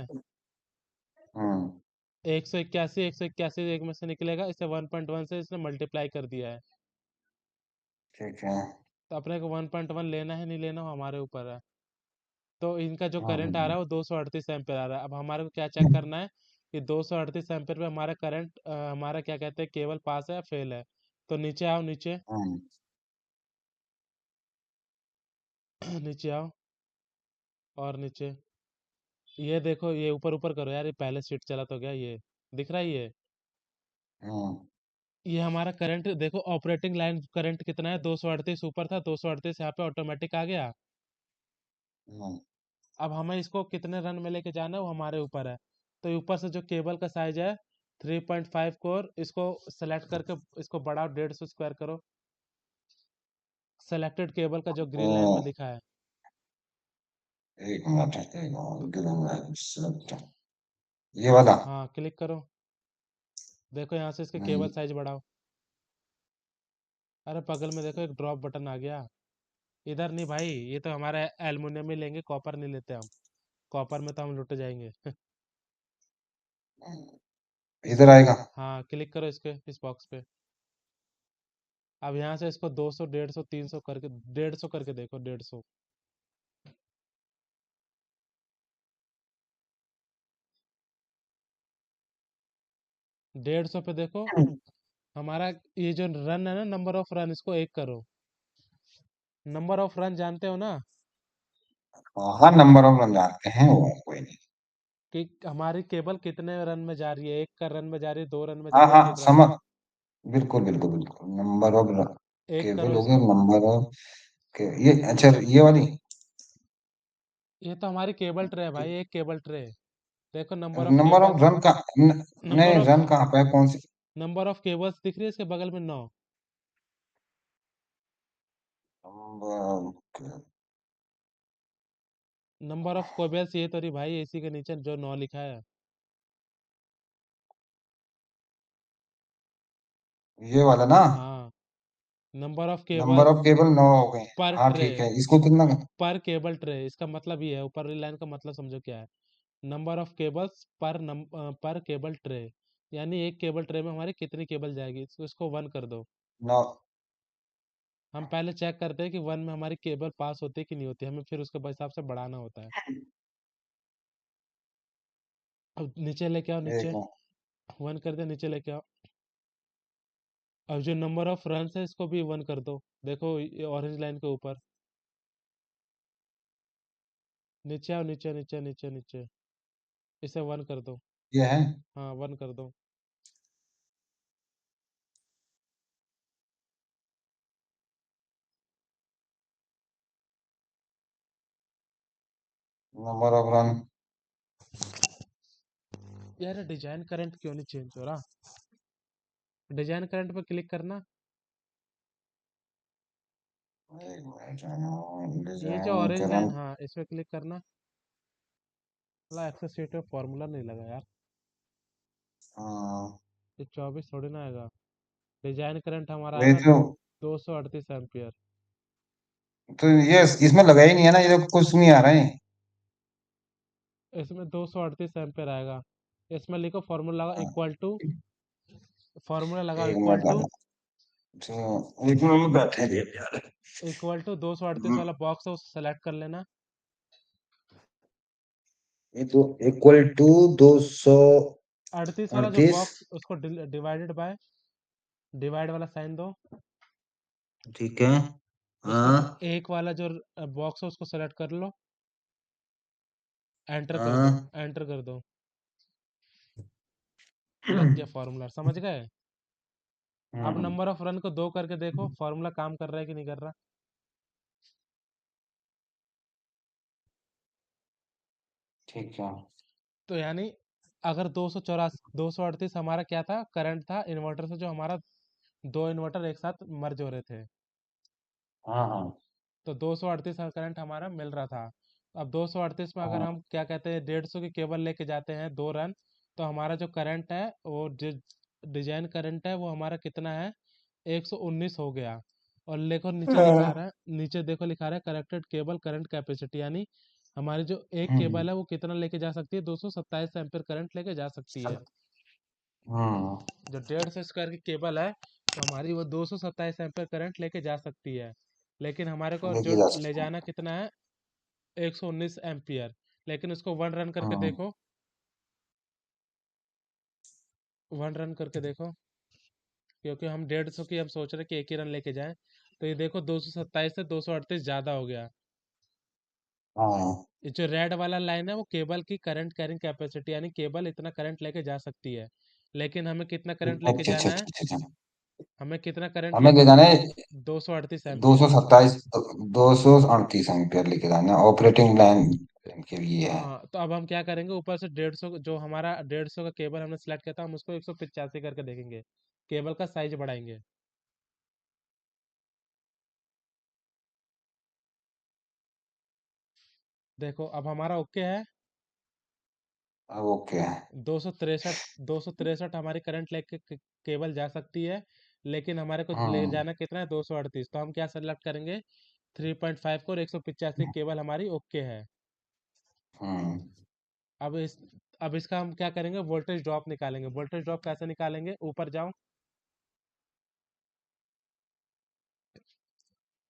हम्म। 181 एक में से निकलेगा, इसे 1.1 से इसने मल्टीप्लाई कर दिया है। ठीक है। तो अपने को 1.1 लेना है नहीं लेना, वो हमारे ऊपर है। तो इनका जो करंट आ हम्म। रहा है वो 238 एम्पेयर आ रहा है। अब हमारे को क्या चेक करना है कि 238 एम्पेयर पे हमारा करंट, हमारा क्या कहते हैं, केबल पास है या फेल है। तो नीचे आओ, नीचे हम्म। नीचे आओ और नीचे, ये देखो, ये ऊपर ऊपर करो यार, ये पहले सीट चला तो गया, ये दिख रहा है ये। हम्म। ये हमारा करंट देखो, ऑपरेटिंग लाइन करंट कितना है, 238 ऊपर था, 238 यहाँ पे ऑटोमेटिक आ गया। हम्म। अब हमें इसको कितने रन में लेके जाना है वो हमारे ऊपर है। तो ऊपर से जो केबल का साइज है 3.5 कोर, इसको सेलेक्ट करके इसको बढ़ाओ, 150 स्क्वायर करो। सेलेक्टेड केबल का जो ग्रीन लाइन में ओ, दिखा है। एक मिनट, एक मिनट, ग्रीन लाइन select। ये वाला। हाँ, क्लिक करो, देखो यहाँ से इसके केबल नहीं। साइज बढ़ाओ। अरे बगल में देखो एक ड्रॉप बटन आ गया। इधर नहीं भाई, ये तो हमारा एल्युमिनियम ही लेंगे, कॉपर नहीं लेते हम। कॉपर में तो हम लुट जाएंगे। इधर आएगा। हाँ, क्लिक करो इस बॉक्स पे। अब यहाँ से इसको 200, 150, 300 करके, 150 करके देखो, 150। 150 पे देखो हमारा, ये जो रन है ना, नंबर ऑफ रन, इसको 1 करो। नंबर ऑफ रन जानते हो ना, हाँ, नंबर ऑफ रन जानते हैं वो, कोई नहीं। कि हमारी केबल कितने रन में जा रही है, 1 का रन में जा रही है, 2 रन में जा हाँ रही है, हाँ, 3 रन में। समझ। बिल्कुल बिल्कुल बिल्कुल, नंबर ऑफ 1 केबल करो हो गया, इसको। नंबर ऑफ ये अच्छा, ये वाली। ये तो हमारी केबल ट्रे है भाई, एक केबल ट्रे। देखो number of number of cables, run का नहीं, नंबर ऑफ रन कहाँ पे है, कौन सी? नंबर ऑफ केबल्स दिख रही है इसके बगल में, 9। नंबर। नंबर ऑफ केबल्स ये तो रही भाई, एसी के नीचे जो 9 लिखा है। ये वाला ना। हाँ, number of number cables of cable 9 हो गए। पर हाँ ट्रे, ठीक है, इसको कितना? पर केबल ट्रे, इसका मतलब ये है, ऊपर वाली लाइन का मतलब समझो क्या है। नंबर ऑफ केबल्स पर केबल ट्रे, यानी एक केबल ट्रे में हमारी कितनी केबल जाएगी, इसको 1 कर दो। 9। हम पहले चेक करते हैं कि 1 में हमारी केबल पास होती है कि नहीं होती, हमें फिर उसके हिसाब से बढ़ाना होता है। अब नीचे लेके आओ, एक नीचे मिनट। 1 कर दे, नीचे लेके आओ। अब जो नंबर ऑफ रन है इसको भी 1 कर दो, देखो ये ऑरेंज लाइन के ऊपर। नीचे आओ, नीचे नीचे नीचे नीचे, इसे 1 कर दो। ये है। हाँ 1 कर दो। Number of run. यार डिजाइन करंट क्यों नहीं चेंज हो रहा? डिजाइन करंट पे क्लिक करना। ये जो डिजाइन ऑरेंज लाइन, करंट। हाँ इस पे क्लिक करना। एक्सेस शीट में फॉर्मूला नहीं लगा यार। हाँ, ये 24 थोड़ी ना आएगा। डिजाइन करंट हमारा वही आएगा तो। 238 एम्पियर। तो ये इसमें लगा ही नहीं है ना, ये तो कुछ नहीं आ रहा है। इसमें 238 एम्पियर आएगा। इसमें लिखो फॉर्मूला लगा हाँ, इक्वल टू, फॉर्मूला लगा एक इक्वल मिनट टू, लगा। तो एक मिनट में बैठे थे यार। इक्वल टू 238 वाला बॉक्स है उसे सेलेक्ट कर लेना। ये तो इक्वल टू 38 वाला जो 238। बॉक्स, उसको डिवाइडेड बाय, डिवाइड वाला साइन दो। ठीक है। उसके हाँ। एक वाला जो बॉक्स है उसको सेलेक्ट कर लो, एंटर कर दो, हाँ। एंटर कर दो। लग गया फॉर्मूला, समझ गए? अब हम्म, नंबर ऑफ रन को 2 करके देखो फॉर्मूला काम कर रहा है कि नहीं कर रहा। ठीक है। तो यानी अगर 238 हमारा क्या था, करंट था इन्वर्टर से, जो हमारा 2 इन्वर्टर एक साथ मर्ज हो रहे थे, हाँ हाँ तो 238 का करंट हमारा मिल रहा था। अब 238 में अगर हाँ। हम क्या कहते हैं 150 की केबल लेके जाते हैं 2 रन, तो हमारा जो करंट है वो जो डिजाइन करंट है वो हमारा कितना है, 119 हो गया। और देखो नीचे लिखा रहा है, नीचे देखो लिखा रहा है कनेक्टेड केबल करंट कैपेसिटी, यानी हमारी जो एक हम्म, केबल है वो कितना लेके जा सकती है, 227 एम्पीयर करंट लेके जा सकती है। हम्म। जो 150 स्क्वायर की केबल है तो हमारी वो 227 एम्पीयर करंट लेके जा सकती है, लेकिन हमारे को जो लेके जा ले सकते हैं। जाना कितना है, 119 एम्पियर। लेकिन उसको 1 रन करके हम्म, देखो, 1 रन करके देखो, क्योंकि हम 150 की अब सोच रहे कि एक ही रन लेके जाएं। तो ये देखो 227 से 238 ज़्यादा हो गया। हाँ। ये जो रेड वाला लाइन है वो केबल की करंट कैरिंग कैपेसिटी, यानी केबल इतना करंट लेके जा सकती है। लेकिन हमें कितना करंट लेके अच्छा अच्छा जाना है, अच्छा अच्छा अच्छा। हमें कितना करंट हमें लेके, ले जाना है 238 एम्पियर। 227, 238 एम्पियर लेके जाना है, ऑपरेटिंग लाइन के लिए है। हाँ तो अब हम क्या करेंगे, ऊपर से 150, जो हमारा 150 का केबल हमने सेलेक्ट किया था, हम उसको 185 करके देखेंगे, केबल का साइज बढ़ाएंगे। देखो अब हमारा ओके है। ओके। 263 हमारी करंट लेके केबल जा सकती है, लेकिन हमारे को ले हम्म, जाना कितना है, 238। तो हम क्या सेलेक्ट करेंगे, 3.5 को, और 185 केबल हमारी ओके है। हम्म। अब इस अब इसका हम क्या करेंगे, वोल्टेज ड्रॉप निकालेंगे। वोल्टेज ड्रॉप कैसे निकालेंगे, ऊपर जाओ।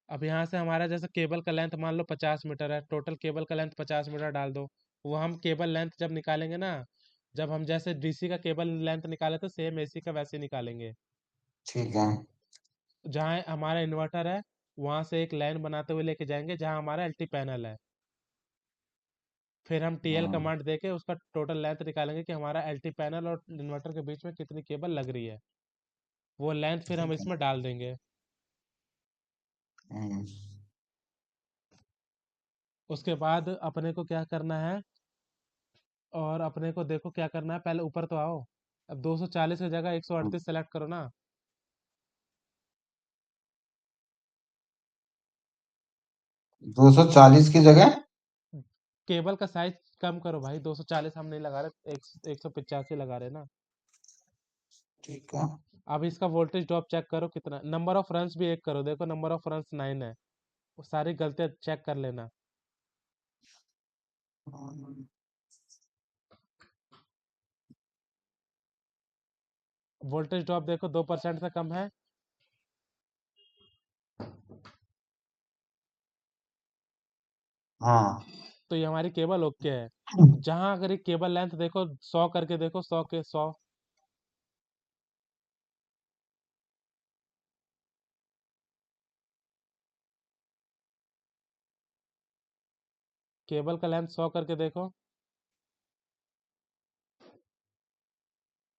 अब यहाँ से हमारा जैसे केबल का लेंथ मान लो 50 मीटर है, टोटल केबल का लेंथ 50 मीटर डाल दो। वो हम केबल लेंथ जब निकालेंगे ना, जब हम जैसे डीसी का केबल लेंथ निकाले तो सेम एसी का वैसे निकालेंगे। ठीक है। जहाँ हमारा इन्वर्टर है वहां से एक लाइन बनाते हुए लेके जाएंगे जहाँ हमारा एलटी पैनल है। फिर हम टीएल हम्म, कमांड देके उसका टोटल लेंथ निकालेंगे कि हमारा एलटी पैनल और इन्वर्टर के बीच में कितनी केबल लग रही है। वो लेंथ फिर हम ठीक है। इसमें डाल देंगे। हम्म, उसके बाद अपने को क्या करना है, और अपने को देखो क्या करना है, पहले ऊपर तो आओ। अब 240 की जगह 138 सेलेक्ट करो ना। 240 की जगह। केबल का साइज कम करो भाई, 240 हम नहीं लगा रहे, 185 लगा रहे ना। ठीक है। अब इसका वोल्टेज ड्रॉप चेक करो कितना, नंबर ऑफ रन्स भी एक करो, देखो नंबर ऑफ रन्स 9 है। वो सारी गलतियां चेक कर लेना। हम्म, वोल्टेज ड्रॉप देखो 2% से कम है। हाँ। तो ये हमारी केबल ओके है। जहां अगर ये केबल लेंथ देखो 100 करके देखो, 100 के 100, केबल का लेंथ 100 करके देखो।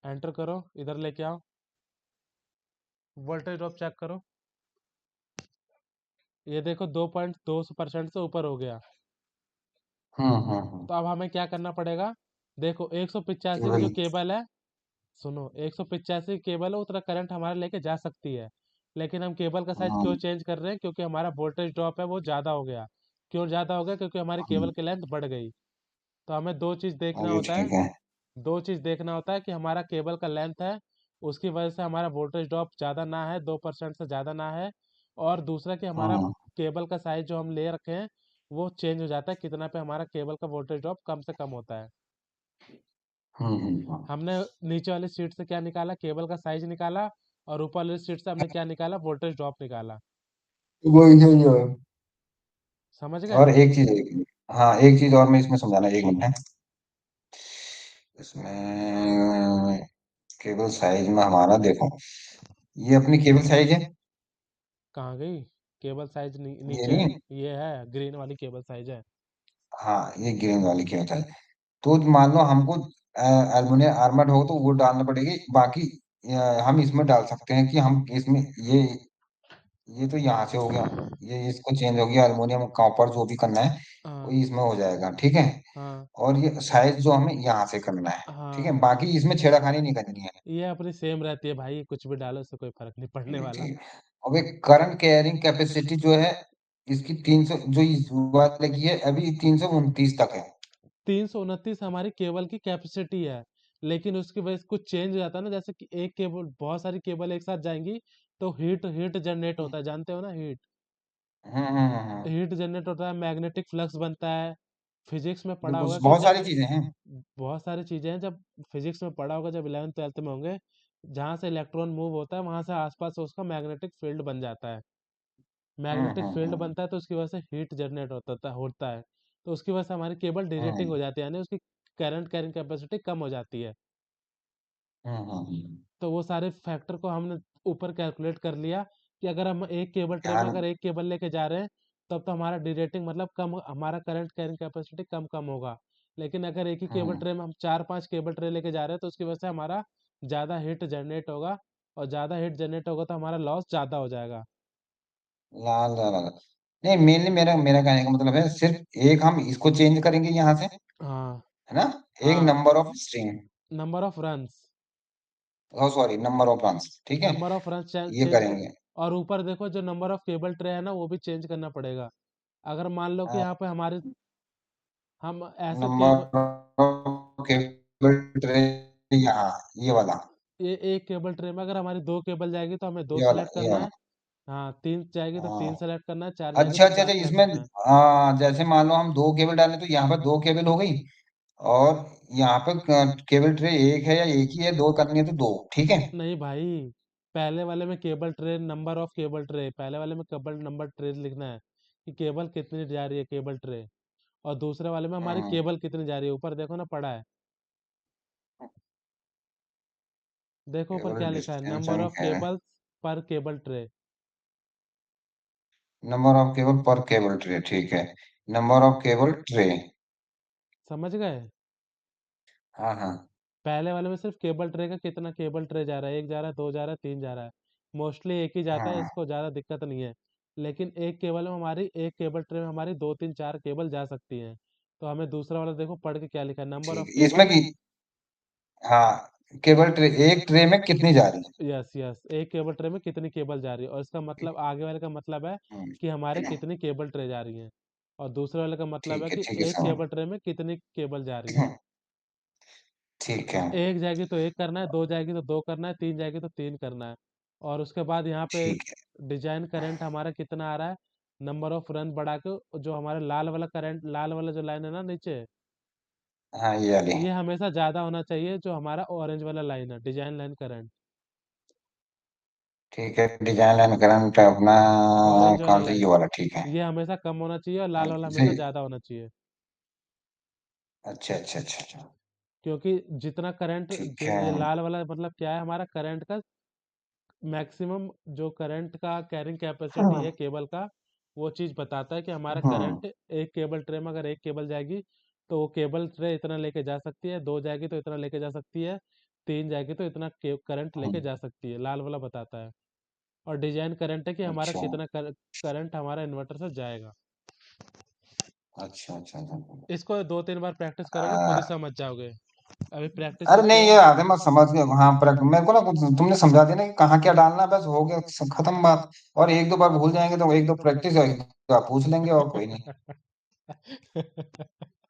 एंटर करो, इधर लेके आओ, वोल्टेज ड्रॉप चेक करो। ये देखो 2.2% से ऊपर हो गया। तो अब हमें क्या करना पड़ेगा? देखो 185 की जो वही। केबल है, सुनो, 185 केबल है, उतना करंट हमारे लेके जा सकती है। लेकिन हम केबल का साइज क्यों हम्म चेंज कर रहे हैं? क्योंकि हमारा वोल्टेज ड्रॉप है वो ज़्यादा हो गया। क्यों ज़्यादा हो गया? क्योंकि हमारी हम्म, केबल की लेंथ बढ़ गई। तो हमें दो चीज़ देखना अभी होता है। ठीक है। दो चीज़ देखना होता है कि हमारा केबल का लेंथ है, उसकी वजह से हमारा वोल्टेज ड्रॉप ज़्यादा ना है, 2% से ज़्यादा ना है। और दूसरा कि हमारा हम्म केबल का साइज जो हम ले रखे हैं वो चेंज हो जाता है, कितना पे हमारा केबल का वोल्टेज ड्रॉप कम से कम होता है। हम्म। हमने नीचे वाली शीट से क्या निकाला? केबल का साइज निकाला। और ऊपर वाली शीट से हमने क्या निकाला? वोल्टेज ड्रॉप निकाला। वही है जो। समझ और गए? एक चीज, हाँ एक चीज और मैं इसमें समझाना, एक मिनट है। इसमें केबल साइज में हमारा देखो, ये अपनी केबल साइज है। कहाँ गई? केबल साइज ये नीचे है। नहीं, ये है, ग्रीन वाली केबल साइज है। हाँ ये ग्रीन वाली केबल साइज। तो मान लो हमको एल्युमिनियम आर्मर्ड हो तो वो डालना पड़ेगी, बाकी हम इसमें डाल सकते हैं कि हम इसमें ये तो यहाँ से हो गया, ये इसको चेंज हो गया, एल्युमिनियम कॉपर जो भी करना है वो हाँ इसमें हो जाएगा, ठीक है। हाँ और ये साइज जो हमें यहाँ से करना है, ठीक है, हाँ। बाकी इसमें छेड़खानी नहीं करनी है। ये अपनी सेम रहती है भाई, कुछ भी डालो उससे कोई फर्क नहीं पड़ने ठीक वाला। है। अब एक करंट कैरिंग कैपेसिटी जो है इसकी 300, जो इस वाले की है अभी 329 तक है। 329 हमारी केबल की कैपेसिटी है। लेकिन उसकी वजह से कुछ चेंज हो जाता है ना, जैसे कि एक केबल, बहुत सारी केबल एक साथ जाएंगी तो हीट हीट जनरेट होता है, जानते हो ना? हीट हम्म। हीट जनरेट होता है, मैग्नेटिक फ्लक्स बनता है। फिजिक्स में पढ़ा बिल्कुल होगा कि बहुत जब सारी चीजें हैं। बहुत सारी चीजें हैं, जब फिजिक्स में पढ़ा होगा, जब 11th 12th में होंगे। जहाँ से इलेक्ट्रॉन मूव होता है वहां से आसपास उसका मैग्नेटिक फील्ड बन जाता है। मैग्नेटिक फील्ड हम्म। बनता है तो उसकी वजह से हीट जनरेट होता है। तो उसकी वजह से हमारी केबल डिरेटिंग हो हम्म जाती है, यानी उसकी करंट कैरिंग कैपेसिटी कम हो जाती है। हम्म। तो वो सारे फैक्टर को हमने ऊपर कैलकुलेट कर लिया कि अगर हम एक केबल ट्रे में ध्यान। अगर एक केबल लेके जा रहे हैं, तब तो हमारा डिरेटिंग मतलब कम, हमारा करंट कैरिंग कैपेसिटी कम कम होगा। लेकिन अगर एक ही केबल हम्म ट्रे में हम 4-5 केबल ट्रे लेके जा रहे हैं तो उसकी वजह से हमारा ज़्यादा हीट जनरेट होगा। और ज़्यादा हीट जनरेट होगा तो हमारा लॉस ज़्यादा हो जाएगा। लाल लाल लाल। नहीं, मेनली मेरा मेरा कहने का मतलब है सिर्फ एक हम इसको चेंज करेंगे यहाँ से, हाँ है ना। एक हाँ। Number of string, number of runs. Oh sorry number of runs, ठीक है, नंबर ऑफ रन्स ये चेंज कर। करेंगे। और ऊपर देखो जो नंबर ऑफ केबल ट्रे है ना वो भी चेंज करना पड़ेगा। अगर मान लो कि यहाँ पे हमारे, हम ऐसे cable, number of cable tray, यहाँ ये वाला, ये एक केबल ट्रे में अगर हमारी 2 केबल जाएगी तो हमें 2 ये वाला, सेलेक्ट ये करना वाला। है। हाँ, 3 जाएगी तो 3 हाँ। सेलेक्ट करना है, 4 जाएगी अच्छा तो अच्छा 4 अच्छा, सेलेक्ट इसमें करना है। जैसे मान लो हम दो केबल डालें तो यहाँ पर दो केबल हो गई, और यहाँ पे केबल ट्रे एक है या एक ही है, दो करनी है तो दो, ठीक है। नहीं भाई, पहले वाले में cable tray, number of cable tray, पहले वाले में केबल नंबर ट्रे लिखना है कि केबल कितनी जा रही है केबल ट्रे। और दूसरे वाले में हमारी हम्म केबल कितनी जा रही है, ऊपर देखो ना पड़ा है। देखो ऊपर केबल क्या लिखा है, distance number and of cables पर cable tray. Number of cable पर केबल ट्रे, ठीक है, नंबर ऑफ केबल ट्रे। समझ गए? हाँ हाँ पहले वाले में सिर्फ केबल ट्रे का कितना केबल ट्रे जा रहा है, एक जा रहा है, दो जा रहा है, तीन जा रहा है। मोस्टली एक ही जाता है, हाँ, इसको ज़्यादा दिक्कत नहीं है। लेकिन एक केबल में हमारी, एक केबल ट्रे में हमारी दो तीन चार केबल जा सकती हैं। तो हमें दूसरा वाला देखो पढ़ के क्या लिखा है, नंबर ऑफ ठीक है, इसमें केबल। की, हाँ केबल ट्रे, एक ट्रे में कितनी जा रही यस यस, एक केबल ट्रे में कितनी केबल जा रही है, और इसका है। मतलब आगे वाले का मतलब है हम्म, कि हमारे कितनी केबल ट्रे जा रही हैं। और दूसरे वाले का मतलब है कि ठीक है एक समझ। केबल ट्रे में कितनी केबल जा रही हैं। ठीक है एक जाएगी तो एक करना है, दो जाएगी तो दो करना है, तीन जाएगी तो तीन करना है। और उसके बाद यहाँ पे ठीक डिजाइन करंट हमारा कितना आ रहा है, नंबर ऑफ रन बढ़ा के, जो हमारा लाल वाला करंट, लाल वाला जो लाइन है ना नीचे, है, हाँ ये वाली, ये हमेशा ज्यादा होना चाहिए जो हमारा ऑरेंज वाला लाइन है, डिजाइन लाइन करंट। ठीक है, डिजाइन एंड करंट अपना ऑरेंज वाला कौन सा, ये लाइन, वाला, ठीक है। ये हमेशा कम होना चाहिए और लाल वाला हमेशा सही। ज्यादा होना चाहिए। अच्छा अच्छा अच्छा अच्छा। क्योंकि जितना करंट, ठीक ये है। लाल वाला मतलब क्या है, हमारा करंट का मैक्सिमम, जो करंट का कैरिंग कैपेसिटी है केबल का, वो चीज़ बताता है कि हमारा हम्म करंट एक केबल ट्रे में, अगर एक केबल जाएगी तो वो केबल ट्रे इतना लेके जा सकती है, दो जाएगी तो इतना लेके जा सकती है, 3 जाएगी तो इतना करंट लेके जा सकती है, लाल वाला बताता है। और डिजाइन करंट है कि हमारा अच्छा कितना करंट हमारा इन्वर्टर से जाएगा। अच्छा अच्छा अच्छा। इसको 2-3 बार प्रैक्टिस करोगे खुद ही आ, समझ जाओगे। अभी प्रैक्टिस अरे नहीं नहीं, किए ये हो। आधे मैं समझ गया। हाँ, पर मेरे को ना कुछ तुमने समझा दिया ना कि कहाँ क्या डालना है, बस हो गया, खत्म बात। और एक दो बार भूल जाएंगे तो एक दो प्रैक्टिस पूछ लेंगे, और कोई नहीं।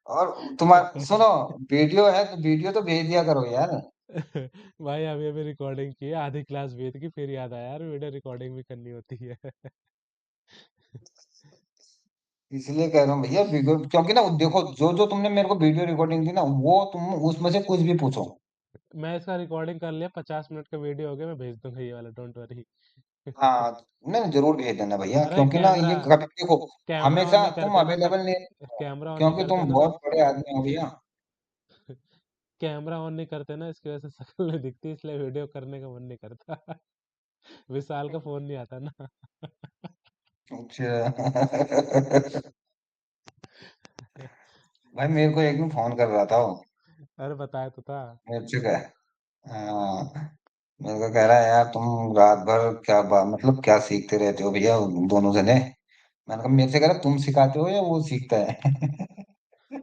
और तुम्हारा सुनो, वीडियो है तो वीडियो तो भेज दिया करो यार। भाई अभी अभी रिकॉर्डिंग की है, आधी क्लास बीत की, फिर याद आया यार वीडियो रिकॉर्डिंग भी करनी होती है। इसलिए कह रहा हूँ भैया, वीडियो, क्योंकि ना देखो, जो जो तुमने मेरे को वीडियो रिकॉर्डिंग दी ना, वो तुम उसमें से कुछ भी पूछो। मैं इसका रिकॉर्डिंग कर लिया, 50 मिनट का वीडियो हो गया, मैं भेज दूंगा ये वाला, डोंट वरी। हाँ, नहीं जरूर भेज देना भैया, अरे क्योंकि ना कैमरा ये कभी देखो, कैमरा ऑन हमेशा नहीं तुम करते ना तब, अवेलेबल नहीं, कैमरा ऑन नहीं क्योंकि करते तुम ना, बहुत बड़े आदमी हो भैया। कैमरा ऑन नहीं करते ना, इसकी वजह से शक्ल नहीं दिखती, इसलिए वीडियो करने का मन नहीं करता। विशाल का फोन नहीं आता ना। अच्छा। भाई मेरे को एक दिन फोन कर रहा था वो, अरे बताया तो था। मेरे से कह, हाँ, मेरे को कह रहा है यार, तुम रात भर क्या मतलब क्या सीखते रहते हो भैया दोनों जने। मैंने कहा, मेरे से कह रहा तुम सिखाते हो या वो सीखता है?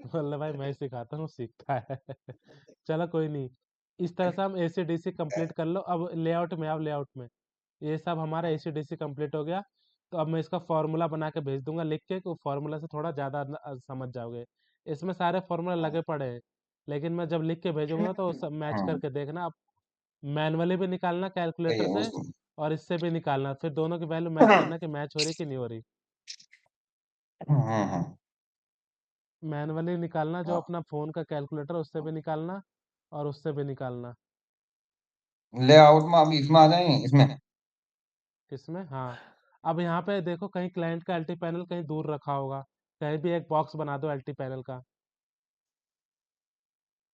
बोले भाई मैं सिखाता हूँ, सीखता है। चलो कोई नहीं। इस तरह से हम एसी डीसी कंप्लीट कर लो। अब लेआउट में, अब लेआउट में ये सब हमारा एसी डीसी कंप्लीट हो गया। तो अब मैं इसका फॉर्मूला बना के भेज दूंगा लिख के, फॉर्मूला से थोड़ा ज़्यादा समझ जाओगे। इसमें सारे फॉर्मूला लगे पड़े हैं, लेकिन मैं जब लिख के भेजूंगा तो सब मैच हम्म, करके देखना। अब मैनुअली भी निकालना सही है कैलकुलेटर से, उसमें। और इससे भी निकालना, फिर दोनों की वैल्यू मैच करना कि मैच हो रही कि नहीं हो रही। हम्म। मैनुअली निकालना, जो अपना फ़ोन का कैलकुलेटर उससे भी निकालना, और उससे भी निकालना। लेआउट में अभी इसमें आ जाएंगे इसमें। किसमें? हाँ। अब यहाँ पे देखो, कहीं क्लाइंट का एलटी पैनल कहीं दूर रखा होगा, कहीं भी एक बॉक्स बना दो एलटी पैनल का।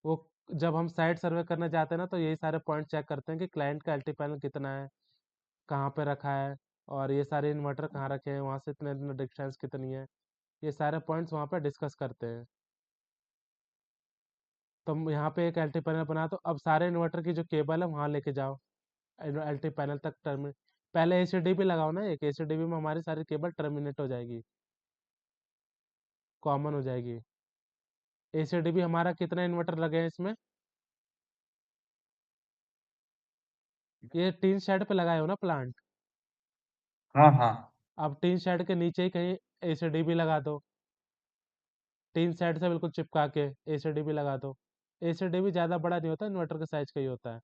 वो जब हम साइट सर्वे करने जाते हैं ना, तो यही सारे पॉइंट चेक करते हैं कि क्लाइंट का एलटी पैनल कितना है, कहाँ पे रखा है, और ये सारे इन्वर्टर कहाँ रखे हैं, वहाँ से इतने इतने डिस्टेंस कितनी है। ये सारे पॉइंट्स वहाँ पे डिस्कस करते हैं। तो यहाँ पे एक एलटी पैनल बना, तो अब सारे इन्वर्टर की जो केबल है वहाँ लेके जाओ, एलटी पैनल तक टर्मिनेट। पहले एसीडीबी लगाओ ना, एक एसीडीबी में हमारी सारी केबल टर्मिनेट हो जाएगी, कॉमन हो जाएगी। एसीडीबी हमारा कितना इन्वर्टर लगे हैं इसमें? ये टीन शेड पे लगाए हो ना प्लांट? हाँ हाँ। अब टीन शेड के नीचे ही कहीं एसीडीबी लगा दो, टीन शेड से बिल्कुल चिपका के एसीडीबी लगा दो। एसीडीबी ज़्यादा बड़ा नहीं होता, इन्वर्टर के साइज का ही होता है।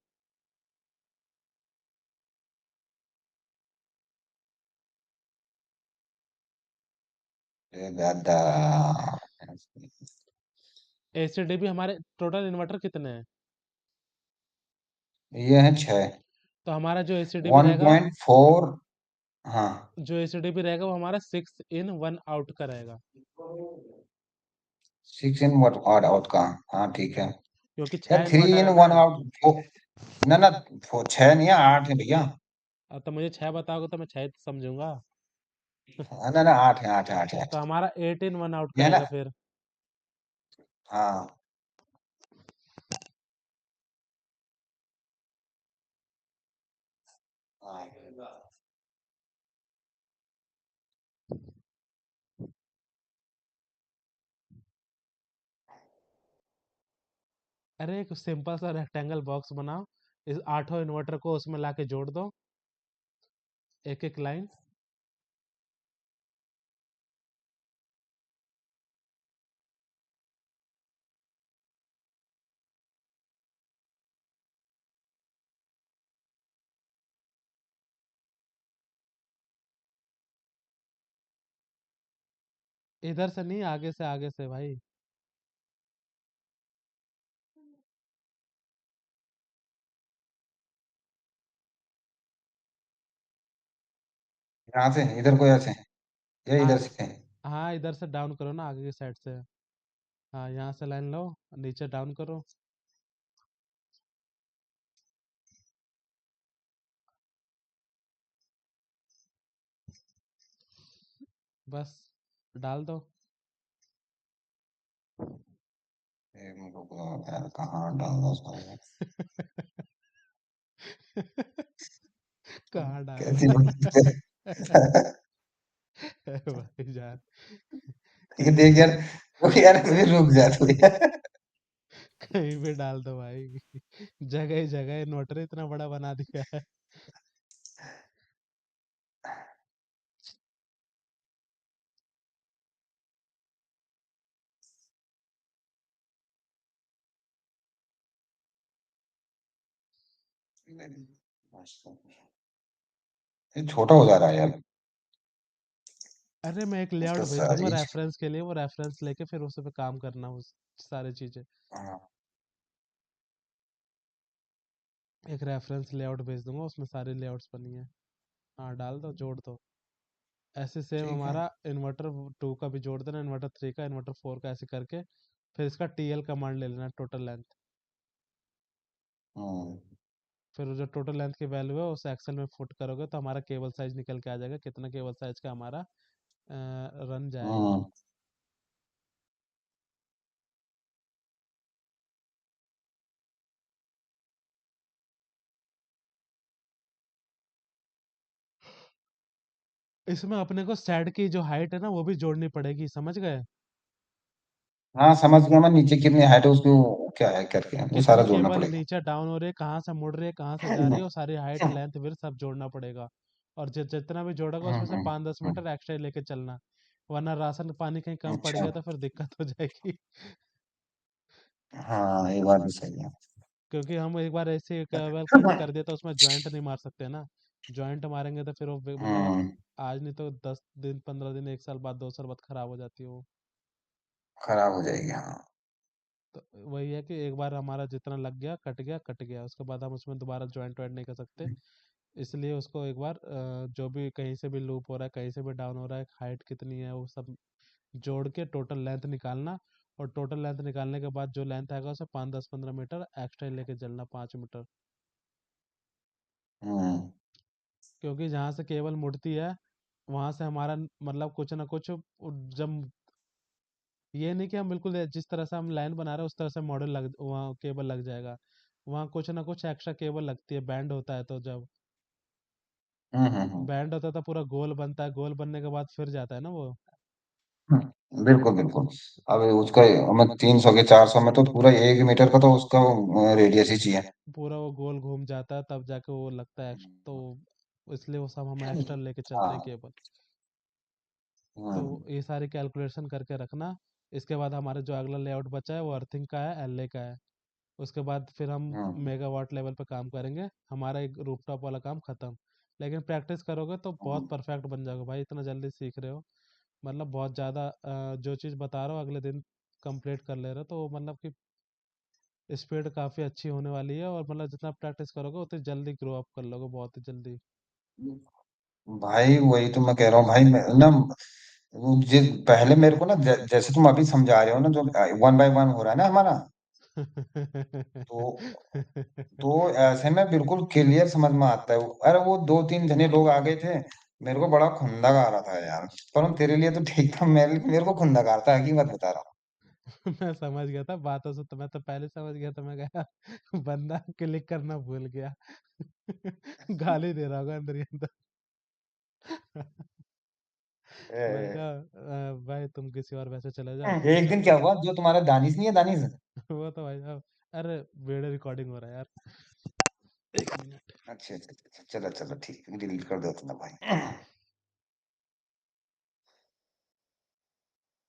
ए दादा। एसीडीबी हमारे टोटल इन्वर्टर कितने हैं? ये है 6। तो हमारा जो एसीडीबी वन रहेगा, पॉइंट फोर हाँ, जो एसीडीबी रहेगा वो हमारा 6 इन 1 आउट का रहेगा, 6 इन वन आउट का। हाँ ठीक है क्योंकि यार, 6 3 इन्वर्टर इन है ना। One out. ना ना, 6 नहीं है, 8 है भैया। अब तो मुझे 6 बताओगे तो मैं 6 समझूंगा। ना ना, 8 है, 8 है, 8 है, 8 तो है। हमारा 8 इन 1 आउट का ये है ना। रहेगा फिर। हाँ हाँ। अरे एक सिंपल सा रेक्टेंगल बॉक्स बनाओ, इस 8 इन्वर्टर को उसमें लाके जोड़ दो, एक एक लाइन। इधर से नहीं, आगे से, आगे से भाई। यहाँ से इधर को, ऐसे या हाँ इधर से? हाँ, इधर से डाउन करो ना, आगे की साइड से। हाँ, यहाँ से लाइन लो, नीचे डाउन करो। बस डाल दो। रुको यार, कहाँ डालना उसको? कहाँ डाल कैसी रहा बात है? है। भाई जान, ये कहीं देख भी यार, यार फिर रुक जा तू यार। कहीं भी डाल दो भाई। जगह ही जगह इन्वर्टर इतना बड़ा बना दिया है। ये छोटा हो जा रहा है यार, अरे मैं एक लेआउट इसका भेज दूंगा साइज। रेफरेंस के लिए, वो रेफरेंस लेके फिर उस पे काम करना, उस सारी चीजें। हाँ, एक रेफरेंस लेआउट भेज दूंगा, उसमें सारी लेआउट्स बनी है। हाँ डाल दो, जोड़ दो। ऐसे सेम ठीक है। हमारा इन्वर्टर 2 का भी जोड़ देना, इन्वर्टर 3 का, इन्वर्टर 4 का, ऐसे करके फिर इसका टीएल कमांड ले लेना, टोटल लेंथ। हम्म फिर वो जो टोटल लेंथ की वैल्यू है उस एक्सेल में पुट करोगे तो हमारा केबल साइज निकल के आ जाएगा, कितना केबल साइज का हमारा रन जाएगा। हम्म इसमें अपने को सेड की जो हाइट है ना वो भी जोड़नी पड़ेगी, समझ गए? हाँ समझ गया मैं, नीचे कितनी हाइट है उसकी, क्या है करके वो सारा कितनी जोड़ना केबल पड़ेगा। नीचे डाउन हो रही है, कहाँ से मुड़ रही है, कहाँ से जा रही है, वो सारी हाइट लेंथ फिर सब जोड़ना पड़ेगा। और जितना भी जोड़ेगा उसमें से 5-10 मीटर एक्स्ट्रा लेके चलना, वरना राशन पानी कहीं कम पड़ अच्छा। गया तो फिर दिक्कत हो जाएगी। हाँ ये बात भी सही है। क्योंकि हम एक बार ऐसे केबल कट कर दिया तो उसमें जॉइंट नहीं मार सकते ना। जॉइंट मारेंगे तो फिर वो मतलब हम्म आज नहीं तो 10 दिन, 15 दिन, 1 साल बाद, 2 साल बाद खराब हो जाती है वो। खराब हो जाएगी हाँ। तो वही है कि एक बार हमारा जितना लग गया, कट गया, कट गया, उसके बाद हम उसमें दोबारा जॉइंट वाइंट नहीं कर सकते। इसलिए उसको एक बार जो भी कहीं से भी लूप हो रहा है, कहीं से भी डाउन हो रहा है, हाइट कितनी है, वो सब जोड़ के टोटल लेंथ निकालना। और टोटल लेंथ निकालने के बाद जो लेंथ आएगा उसे 5-10-15 मीटर एक्स्ट्रा लेके चलना, 5 मीटर। हम्म क्योंकि जहाँ से केबल मुड़ती है वहां से हमारा मतलब कुछ ना कुछ जब ये नहीं कि हम बिल्कुल जिस तरह से हम लाइन बना रहे हैं उस तरह से मॉडल लग वहाँ केबल लग जाएगा। वहाँ कुछ ना कुछ एक्स्ट्रा केबल लगती है, बैंड होता है, तो जब हम्म। बैंड होता है तो पूरा गोल बनता है, गोल बनने के बाद फिर जाता है ना वो। बिल्कुल बिल्कुल। अब उसका हमें 300 के 400 में तो पूरा 1 मीटर का तो उसका रेडियस ही चाहिए। पूरा वो गोल घूम जाता है तब जाके वो लगता है तो इसलिए वो सब हम एक्स्ट्रा लेके चलते हैं हाँ। केबल। तो हम्म ये सारी कैलकुलेशन करके रखना। इसके बाद हमारे जो अगला लेआउट बचा है वो अर्थिंग का है, एलए का है। उसके बाद फिर हम हम्म मेगावाट लेवल पे काम करेंगे, हमारा एक रूफटॉप वाला काम खत्म। लेकिन प्रैक्टिस करोगे तो बहुत हम्म। परफेक्ट बन जाओगे भाई, इतना जल्दी सीख रहे हो। मतलब बहुत ज़्यादा जो चीज़ बता रहा हो अगले दिन कंप्लीट कर ले रहे हो, तो मतलब कि स्पीड काफ़ी अच्छी होने वाली है। और मतलब जितना प्रैक्टिस करोगे उतनी जल्दी ग्रो अप कर लोगे, बहुत ही जल्दी। भाई वही तो मैं कह रहा हूँ भाई, मैं ना पहले मेरे को ना जैसे तुम अभी समझा रहे हो ना, जो 1 बाय 1 हो रहा है ना हमारा, तो ऐसे में बिल्कुल क्लियर समझ में आता है। अरे वो 2-3 जने लोग आ गए थे, मेरे को बड़ा खुंदक आ रहा था यार। पर तेरे लिए तो ठीक था, मेरे को खुंदक आ रहा था, हकीकत बता रहा मैं समझ गया था बातों से, तो मैं तो पहले समझ गया था, मैं गया बंदा क्लिक करना भूल गया। गाली दे रहा होगा अंदर ही अंदर। मैंने हूँ। कहा भाई तुम किसी और वैसे चले जाओ, तुम एक दिन क्या हुआ, जो तुम्हारा दानिश नहीं है, दानिश। वो तो भाई साहब। अरे वीडियो रिकॉर्डिंग हो रहा है यार, 1 मिनट। अच्छा अच्छा अच्छा, चलो चलो ठीक है, डिलीट कर दो ना भाई।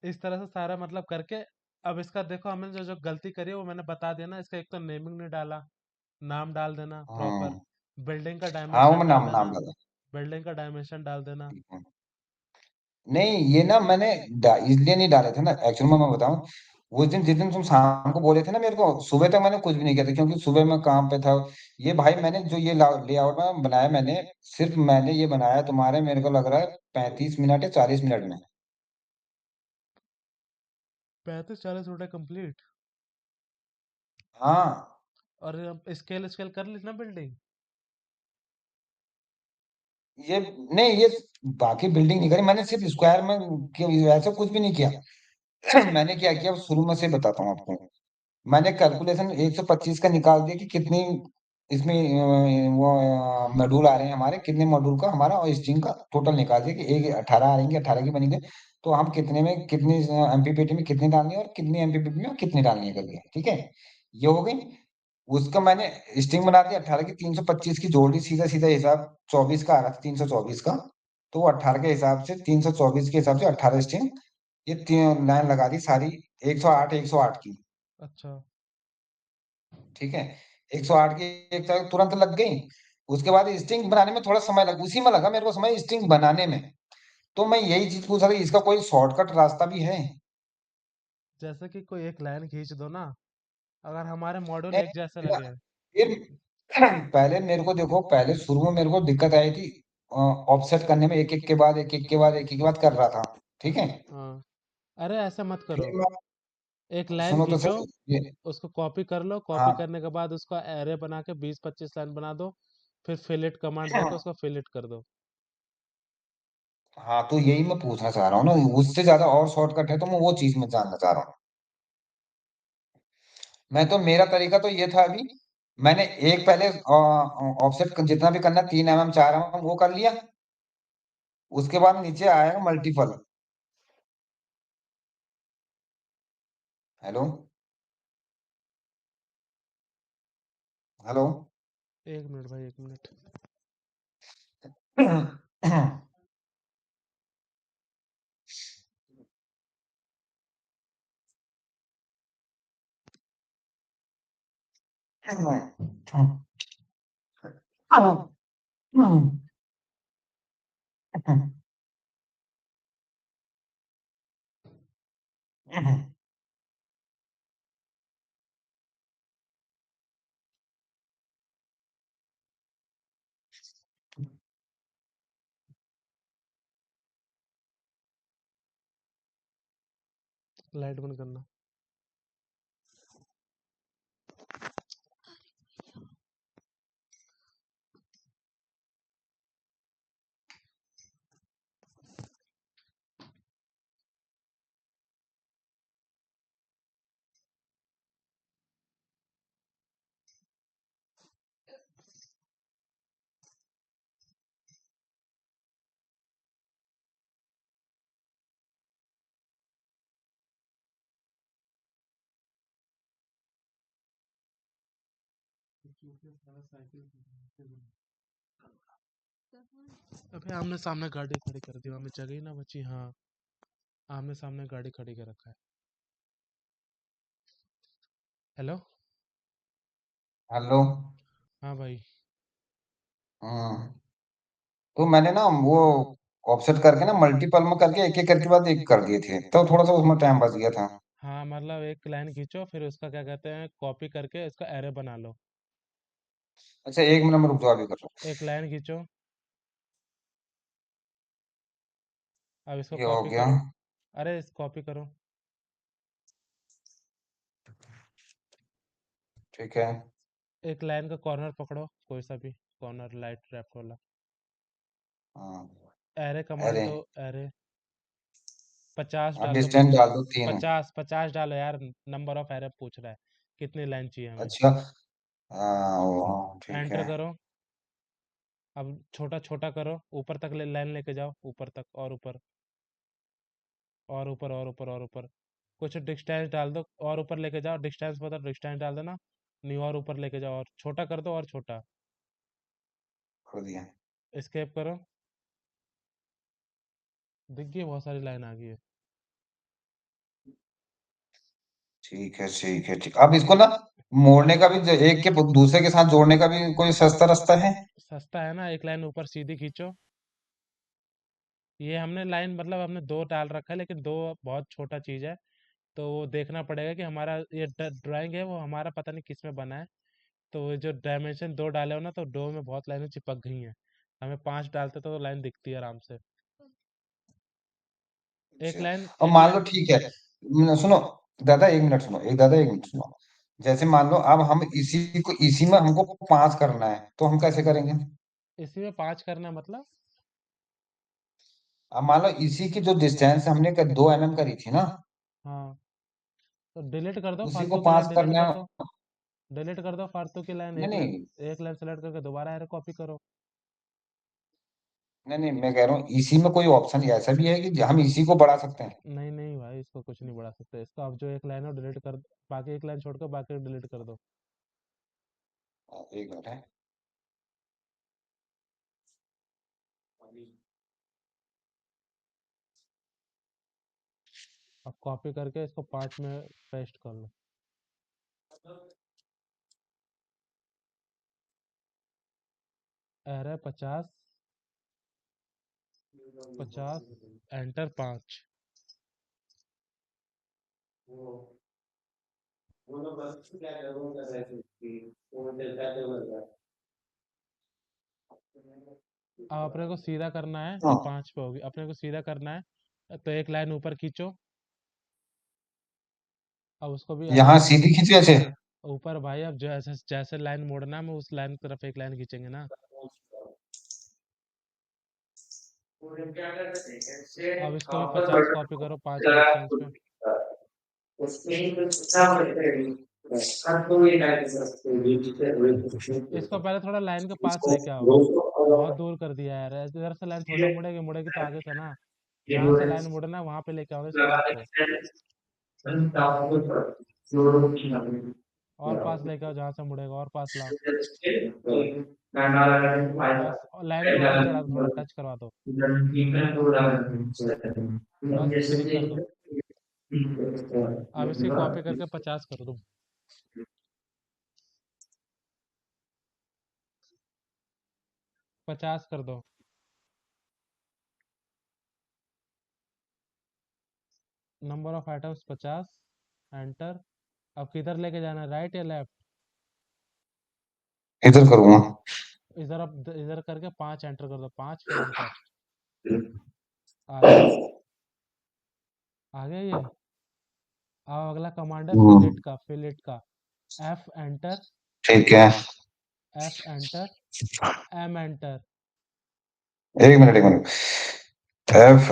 इस तरह से सारा मतलब करके, अब इसका देखो हमने जो जो गलती करी है वो मैंने बता दिया ना। इसका एक तो नेमिंग नहीं डाला, नाम डाल देना प्रॉपर। हम्म। बिल्डिंग का हाँ वो मैं डायमेंशन डाल नाम नाम देना, डाला। बिल्डिंग का डायमेंशन डाल देना। नहीं ये ना मैंने इसलिए नहीं डाले थे ना, एक्चुअली मैं बताऊं, उस दिन जिस दिन तुम शाम को बोले थे ना मेरे को, सुबह तक मैंने कुछ भी नहीं किया था क्योंकि सुबह मैं काम पे था। ये भाई मैंने जो ये लेआउट में बनाया, मैंने सिर्फ मैंने ये बनाया तुम्हारे, मेरे को लग रहा है 35 मिनट या 40 मिनट में। 35-40 मिनट कंप्लीट। हाँ। और स्केल स्केल कर ली ना बिल्डिंग। ये नहीं, ये बाकी बिल्डिंग नहीं करी मैंने, सिर्फ स्क्वायर में ऐसा कुछ भी नहीं किया। मैंने क्या किया शुरू में से बताता हूँ आपको। मैंने कैलकुलेशन 125 का निकाल दिया कि कितनी इसमें वो मॉड्यूल आ रहे हैं हमारे, कितने मॉड्यूल का हमारा और स्ट्रिंग का टोटल निकाल दिया कि एक 18 आ रहेंगे, 18 की बनेंगे, तो हम कितने में कितनी एमपीपीटी में कितनी डालनी है और कितनी एमपीपीटी में कितनी डालनी है करके, ठीक है, ये हो गई। उसका मैंने स्ट्रिंग बना दी 18 की, 325 की जोड़ दी, सीधा सीधा हिसाब 24 का आ रहा था, 324 का, तो 18 के हिसाब से 324 के हिसाब से 18 स्ट्रिंग, ये तीन लाइन लगा दी सारी, 108 108 की, अच्छा। ठीक है, 108 की एक तरह तुरंत लग गई। उसके बाद स्ट्रिंग बनाने में थोड़ा समय लगा, उसी में लगा मेरे को समय स्ट्रिंग बनाने में। तो मैं यही चीज पूछ रहा था, इसका कोई शॉर्टकट रास्ता भी है? जैसे कि कोई एक लाइन खींच दो ना, अगर हमारे मॉड्यूल एक जैसे नहीं, लगे हैं। फिर पहले मेरे को देखो, पहले शुरू में मेरे को दिक्कत आई थी ऑफसेट करने में, एक एक के बाद एक एक के बाद एक एक के बाद कर रहा था, ठीक है। हाँ, अरे ऐसा मत फिर करो। मैं, एक लाइन सुनो तो खींचो, सही ये, उसको कॉपी कर लो, कॉपी हाँ करने के बाद उसका एरे बना के 20-25 लाइन बना दो, फिर फिलिट कमांड देके उसको फिलिट कर दो। हाँ, तो यही मैं पूछना चाह रहा हूँ ना, उससे ज्यादा और शॉर्टकट है तो मैं वो चीज में जानना चाह रहा हूँ। मैं तो, मेरा तरीका तो ये था अभी, मैंने एक पहले ऑफसेट जितना भी करना, 3 mm 4 mm वो कर लिया। उसके बाद नीचे आएगा मल्टीपल। Hello, hello. 1 मिनट भाई, 1 मिनट। लाइट बंद करना। अबे आमने सामने गाड़ी खड़ी कर दी, हमें जगह ही ना बची। हाँ, आमने सामने गाड़ी खड़ी कर रखा है। हेलो। हेलो। हाँ भाई। हम्म, तो मैंने ना वो ऑफसेट करके ना मल्टीपल में करके एक एक करके बाद एक कर दिए थे, तो थोड़ा सा उसमें टाइम बच गया था। हाँ, मतलब एक लाइन खींचो, फिर उसका क्या कहते हैं, कॉपी करके इसका एरे बना लो। अच्छा, 1 मिनट में रुक जाओ, अभी कर लो। एक लाइन खींचो, अब इसको ये हो कॉपी गया, करो। अरे इस कॉपी करो। ठीक है। एक लाइन का कॉर्नर पकड़ो, कोई सा भी कॉर्नर, लाइट लेफ्ट वाला। हाँ, एरे कमांड अरे दो, एरे 50 अब डाल दो। डिस्टेंस डाल दो 3। 50 डालो यार, नंबर ऑफ एरे पूछ रहा है, कितनी लाइन चाहिए हमें। अच्छा, हाँ ठीक एंटर है। करो। अब छोटा छोटा करो, ऊपर तक लाइन लेके जाओ, ऊपर तक और ऊपर और ऊपर और ऊपर और ऊपर। कुछ डिस्टेंस डाल दो, और ऊपर लेके जाओ, डिस्टेंस बता, डिस्टेंस डाल देना। नहीं, और ऊपर लेके जाओ, और छोटा कर दो, और छोटा। कर दिया। एस्केप करो। दिख गई, बहुत सारी लाइन आ गई है। ठीक है, ठीक है, ठीक। अब इसको ना मोड़ने का भी, एक के दूसरे के साथ जोड़ने का भी कोई सस्ता रास्ता है? सस्ता है ना, एक लाइन ऊपर सीधी खींचो। ये हमने लाइन, मतलब हमने दो डाल रखा है, लेकिन दो बहुत छोटा चीज है, तो वो देखना पड़ेगा कि हमारा ये ड्राइंग है वो हमारा पता नहीं किस में बना है। तो वो जो डायमेंशन दो डाले हो ना, तो दो में बहुत लाइनें चिपक गई हैं। हमें 5 डालते तो लाइन दिखती है आराम से। एक अच्छा, लाइन, अब एक मान लो लाइन। ठीक है, सुनो दादा, 1 मिनट सुनो, एक दादा 1 मिनट सुनो। जैसे मान लो अब हम इसी में हमको 5 करना है, तो हम कैसे करेंगे? इसी में 5 करना मतलब। अब मान लो इसी की जो डिस्टेंस हमने 2 mm करी थी ना, हाँ, तो डिलीट कर दो, उसी को फालतू की लाइन 5 डिलीट करना कर दो। है। डिलीट कर दो फालतू की लाइन, नहीं नहीं एक लाइन सेलेक्ट करके दोबारा एरो कॉपी करो। नहीं नहीं, मैं कह रहा हूँ इसी में कोई ऑप्शन ऐसा भी है कि हम इसी को बढ़ा सकते हैं? नहीं नहीं भाई, इसको कुछ नहीं बढ़ा सकते, इसको अब जो एक लाइन है डिलीट कर, बाकी एक लाइन छोड़कर बाकी डिलीट कर दो। एक मिनट है। अब कॉपी करके इसको 5 में पेस्ट कर लो। Error 50, 50, enter 5। अब अपने को सीधा करना है, हाँ, अब 5 पे होगी, अपने को सीधा करना है तो एक लाइन ऊपर खींचो। अब उसको भी यहाँ ऐसे सीधी खींच ऐसे। ऊपर भाई, अब जो ऐसे जैसे लाइन मोड़ना है, मैं उस लाइन की तरफ एक लाइन खींचेंगे ना। अब इसको भी 50 कॉपी करो 5 के डिस्टेंस पे। इसको पहले थोड़ा लाइन के पास लेके आओ, बहुत दूर कर दिया है यार, इधर से लाइन थोड़ी ना मुड़ेगी, मुड़ेगी तो आगे से ना, जहाँ से लाइन मुड़ना है वहां पे लेके आओ इस लाइन को, और पास लेके आओ, जहाँ से मुड़ेगा और पास लाओ। बस, और लाइन को ऊपर चढ़ा दो, थोड़ा टच करवा दो, बस क्लिक कर दो। अब इसकी कॉपी करके 50 कर दो, 50 कर दो। Number of items 50, enter. अब किधर लेके जाना है, राइट या लेफ्ट? इधर करूँगा। इधर, अब इधर करके 5 एंटर कर दो, 5 फिर एंटर। आ गया, आ गया ये। अब अगला कमांड है हम्म, फिलेट का, फिलेट का। एफ एंटर, ठीक है। एफ एंटर, एम एंटर, एक मिनट एक minute. F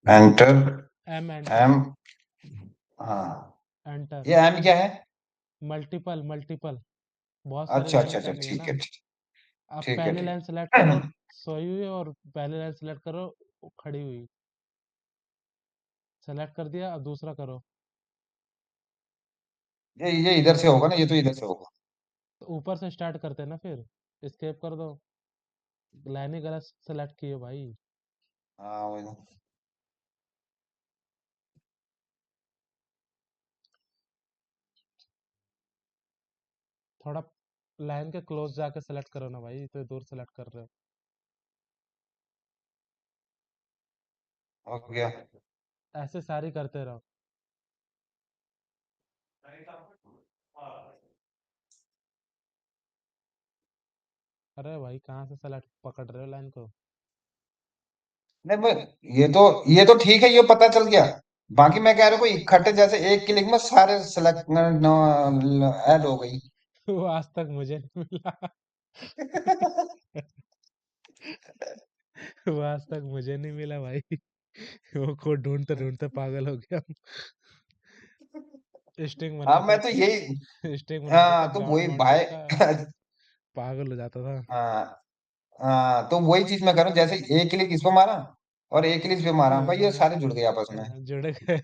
enter M enter, M. हाँ, एंटर। ये एम क्या है? मल्टीपल, मल्टीपल, बहुत सारी अच्छा लाइन अच्छा अच्छा, करनी है ठीक ना। है अब ठीक है पहली लाइन सेलेक्ट ठीक। करो सोई हुई, और पहली लाइन सेलेक्ट करो खड़ी हुई। सेलेक्ट कर दिया, अब दूसरा करो। ये इधर से होगा ना, ये तो इधर से होगा। तो ऊपर से स्टार्ट करते हैं ना, फिर एस्केप कर दो, लाइन ही गलत सेलेक्ट की है भाई। हाँ वही ना। थोड़ा लाइन के क्लोज जाके सेलेक्ट करो ना भाई, तो दूर सेलेक्ट कर रहे हो। हो गया। ऐसे सारी करते रहो। अरे भाई, कहाँ से सेलेक्ट पकड़ रहे हो लाइन को? नहीं ये तो ठीक है, ये पता चल गया। बाकी मैं कह रहा हूँ कोई इकट्ठे जैसे एक क्लिक में सारे सेलेक्ट ऐड हो गई। वो आज तक मुझे नहीं मिला। वो आज तक मुझे नहीं मिला भाई। वो कोड ढूंढते ढूंढते पागल हो गया। स्ट्रिंग हाँ बनाते मैं तो यही। स्ट्रिंग बनाते थे हाँ तो डॉट वही वॉट भाई। का, पागल हो जाता था। हाँ हाँ, तो वही चीज मैं कह रहा हूँ, जैसे एक क्लिक इस पे मारा और एक क्लिक इस पे मारा भाई, ये सारे जुड़ गए आपस में। जुड़ गए।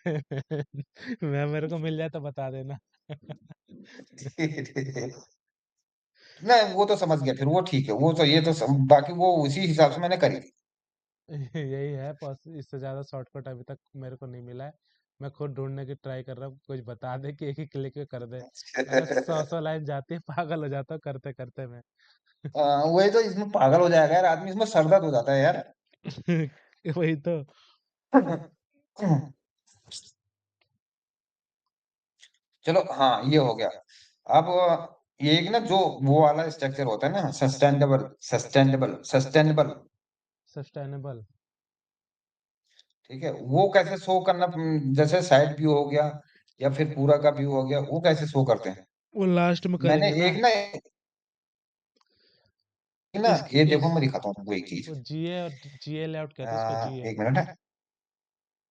मैं, मेरे को मिल जाए तो बता देना। नहीं वो तो समझ गया, फिर वो ठीक है, वो तो ये तो बाकी वो उसी हिसाब से मैंने करी थी। यही है, इससे ज्यादा शॉर्टकट अभी तक मेरे को नहीं मिला है। मैं खुद ढूंढने की ट्राई कर रहा हूँ, कुछ बता दे कि एक ही क्लिक में कर दे। अगर 100 लाइन जाती है, पागल हो जाता हूँ करते करते मैं। वही तो, इसमें पागल हो जाएगा यार आदमी, इसमें सर दर्द हो जाता है यार। वही तो। चलो हाँ, ये हो गया। अब ये एक ना जो वो वाला स्ट्रक्चर होता है ना, सस्टेनेबल सस्टेनेबल सस्टेनेबल। सस्टेनेबल। ठीक है, वो कैसे शो करना? जैसे साइड व्यू हो गया या फिर पूरा का व्यू हो गया, वो कैसे शो करते हैं? वो लास्ट में मैंने करेंगे ना। एक ना, इस ये इस देखो मैं दिखाता हूँ तुमको एक चीज। वो जीए, और जीए लेआउट कहते हैं उसको, जीए। एक मिनट है।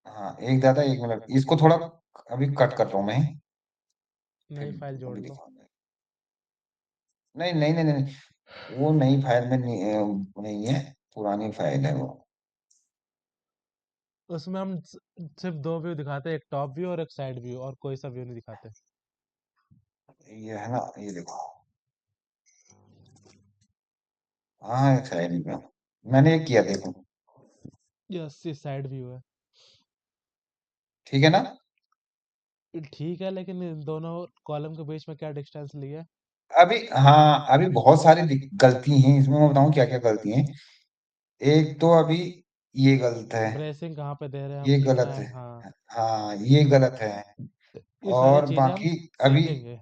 हाँ एक दादा, एक मिनट, इसको थोड़ा अभी कट कर रहा हूँ मैं। फिर नई फाइल जोड़ अभी लो। दिखाऊंगा। नहीं नहीं नहीं नहीं, वो नई फाइल में नहीं है, पुरानी फाइल है वो। उसमें हम सिर्फ 2 व्यू दिखाते हैं, एक टॉप व्यू और एक साइड व्यू, और कोई सा व्यू नहीं दिखाते। ये है ना, ये देखो। हाँ, एक साइड में मैंने ये किया, देखो। यस, ये साइड व्यू है। ठीक है ना? ठीक है, लेकिन इन दोनों कॉलम के बीच में क्या डिस्टेंस लिया? अभी हाँ, अभी बहुत सारी गलती हैं इसमें, मैं बताऊं क्या क्या गलती हैं। एक तो अभी ये गलत है, ब्रेसिंग कहाँ पे दे रहे हैं हम, ये कितना गलत है? है, हाँ, हाँ ये गलत है। ये सारी और चीजें हम बाकी अभी, सीखेंगे।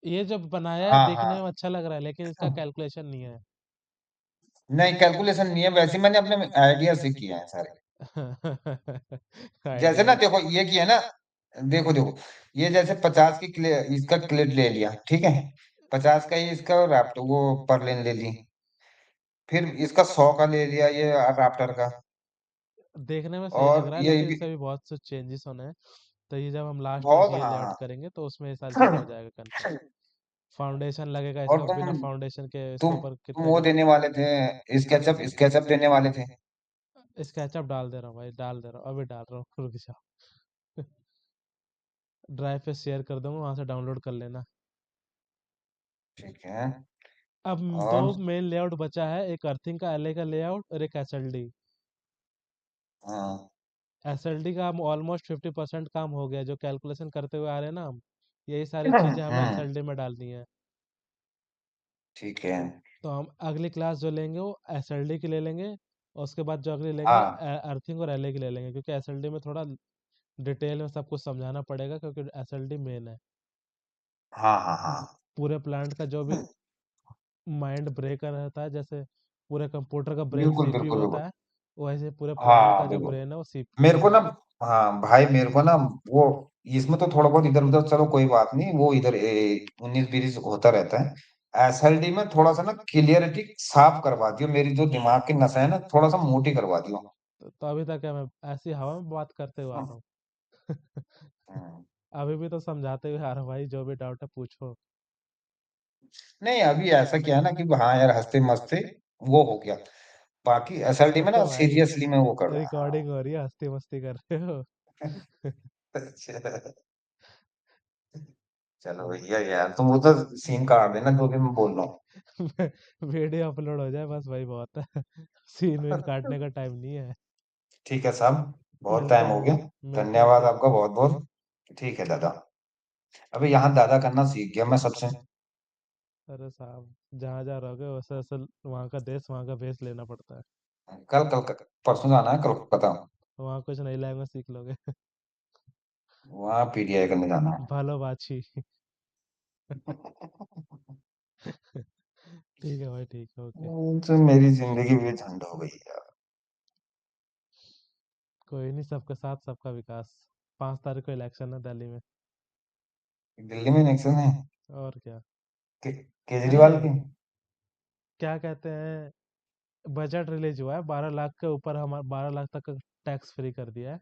ये जब बनाया है हाँ देखने में हाँ, अच्छा लग रहा है, लेकिन इसका कैलकुलेशन नहीं है। नहीं कैलकुलेशन नहीं है, वैसे मैंने अपने आइडिया से किया है सारे। जैसे आइडिया ना से। देखो, ये किया ना, देखो देखो, ये जैसे 50 की इसका क्लेट ले लिया, ठीक है। 50 का ही इसका राफ्ट वो परलेन ले ली। फिर इसका 100 का ले लिया ये राफ्टर का। देखने में सही लग और रहा है, ये लेकिन भी इससे भी बहुत से चेंजेस होने हैं। तो ये जब हम लास्ट में बहुत, जीए लेआउट हाँ करेंगे तो उसमें ये सारी चीजें हो हाँ। जाएगा कंफर्म। फाउंडेशन लगेगा और इसका, बिना फाउंडेशन के इसके तुम ऊपर तुम कितने वो का? देने वाले थे, स्केचअप स्केचअप देने वाले थे। स्केचअप डाल दे रहा हूँ भाई, डाल दे रहा हूँ, अभी डाल रहा हूँ, रुक जाओ। ड्राइव पे शेयर कर दूंगा, वहां से डाउनलोड कर लेना। ठीक है। अब दो और मेन लेआउट बचा है, एक अर्थिंग का एलए का लेआउट और एक एसएलडी। हाँ एसएलडी का हम ऑलमोस्ट 50% काम हो गया, जो कैलकुलेशन करते हुए आ रहे हैं ना हम, यही सारी चीजें हमें हम्म, एसएलडी में डालनी है। ठीक है। तो हम अगली क्लास जो लेंगे वो एसएलडी की ले लेंगे, और उसके बाद जो अगली लेंगे हाँ अर्थिंग और एलए की ले लेंगे, क्योंकि एसएलडी में थोड़ा डिटेल में सब कुछ समझाना पड़ेगा, क्योंकि एसएलडी मेन है। हाँ हाँ हाँ, पूरे प्लांट का जो भी माइंड ब्रेकर रहता है, जैसे पूरे कंप्यूटर का ब्रेन बिल्कुल सीपीयू बिल्कुल बिल्कुल। होता है, वैसे पूरे प्लांट का हाँ जो बिल्कुल। ब्रेन है वो मेरे को ना, सीपीयू है। हाँ भाई मेरे को ना, वो इसमें तो थोड़ा बहुत इधर उधर, चलो कोई बात नहीं, वो इधर 19 20 होता रहता है। एसएलडी में थोड़ा सा ना क्लियरिटी साफ करवा दियो, मेरी जो दिमाग की नसें है ना, थोड़ा सा मोटी करवा दियो। तो अभी तक क्या मैं ऐसी हवा में बात करते हुए आ रहा हूँ? हम्म। अभी भी तो समझाते हुए आ रहा हूँ भाई, जो भी डाउट है पूछो। नहीं अभी ऐसा क्या है ना कि हाँ यार, हंसते मस्ते वो हो गया। बाकी एसएलडी में ना तो भाई सीरियसली में वो कर रहा रिकॉर्डिंग हो रही है, हंसती मस्ती कर रहे हो। है। चलो भैया यार, तुम वो तो सीन काट देना जो भी मैं बोल रहा वीडियो अपलोड हो जाए बस, वही बहुत है। सीन वीन काटने हूँ। का टाइम नहीं है। ठीक है साहब, बहुत मिलते टाइम हो हैं, गया। मिलते हैं धन्यवाद फिर। आपका बहुत बहुत। ठीक है दादा। अभी यहाँ दादा करना सीख गया मैं सबसे। अरे साहब, जहाँ जहाँ रहोगे वैसे वैसे वहाँ का देश, वहाँ का भेष लेना पड़ता है। परसों जाना है कोलकाता। वहाँ कुछ नई लैंग्वेज सीख लोगे। वहाँ पीटीआई करने जाना है। भालो बाछी। ठीक है भाई, ठीक है, ओके। तो मेरी जिंदगी भी झंड हो गई यार। कोई नहीं, सबके साथ सबका विकास। 5 तारीख को इलेक्शन है दिल्ली में। दिल्ली में इलेक्शन है? और क्या केजरीवाल है? की? क्या कहते हैं, बजट रिलीज हुआ है, 12 लाख के ऊपर, हमारा 12 लाख तक टैक्स फ्री कर दिया है।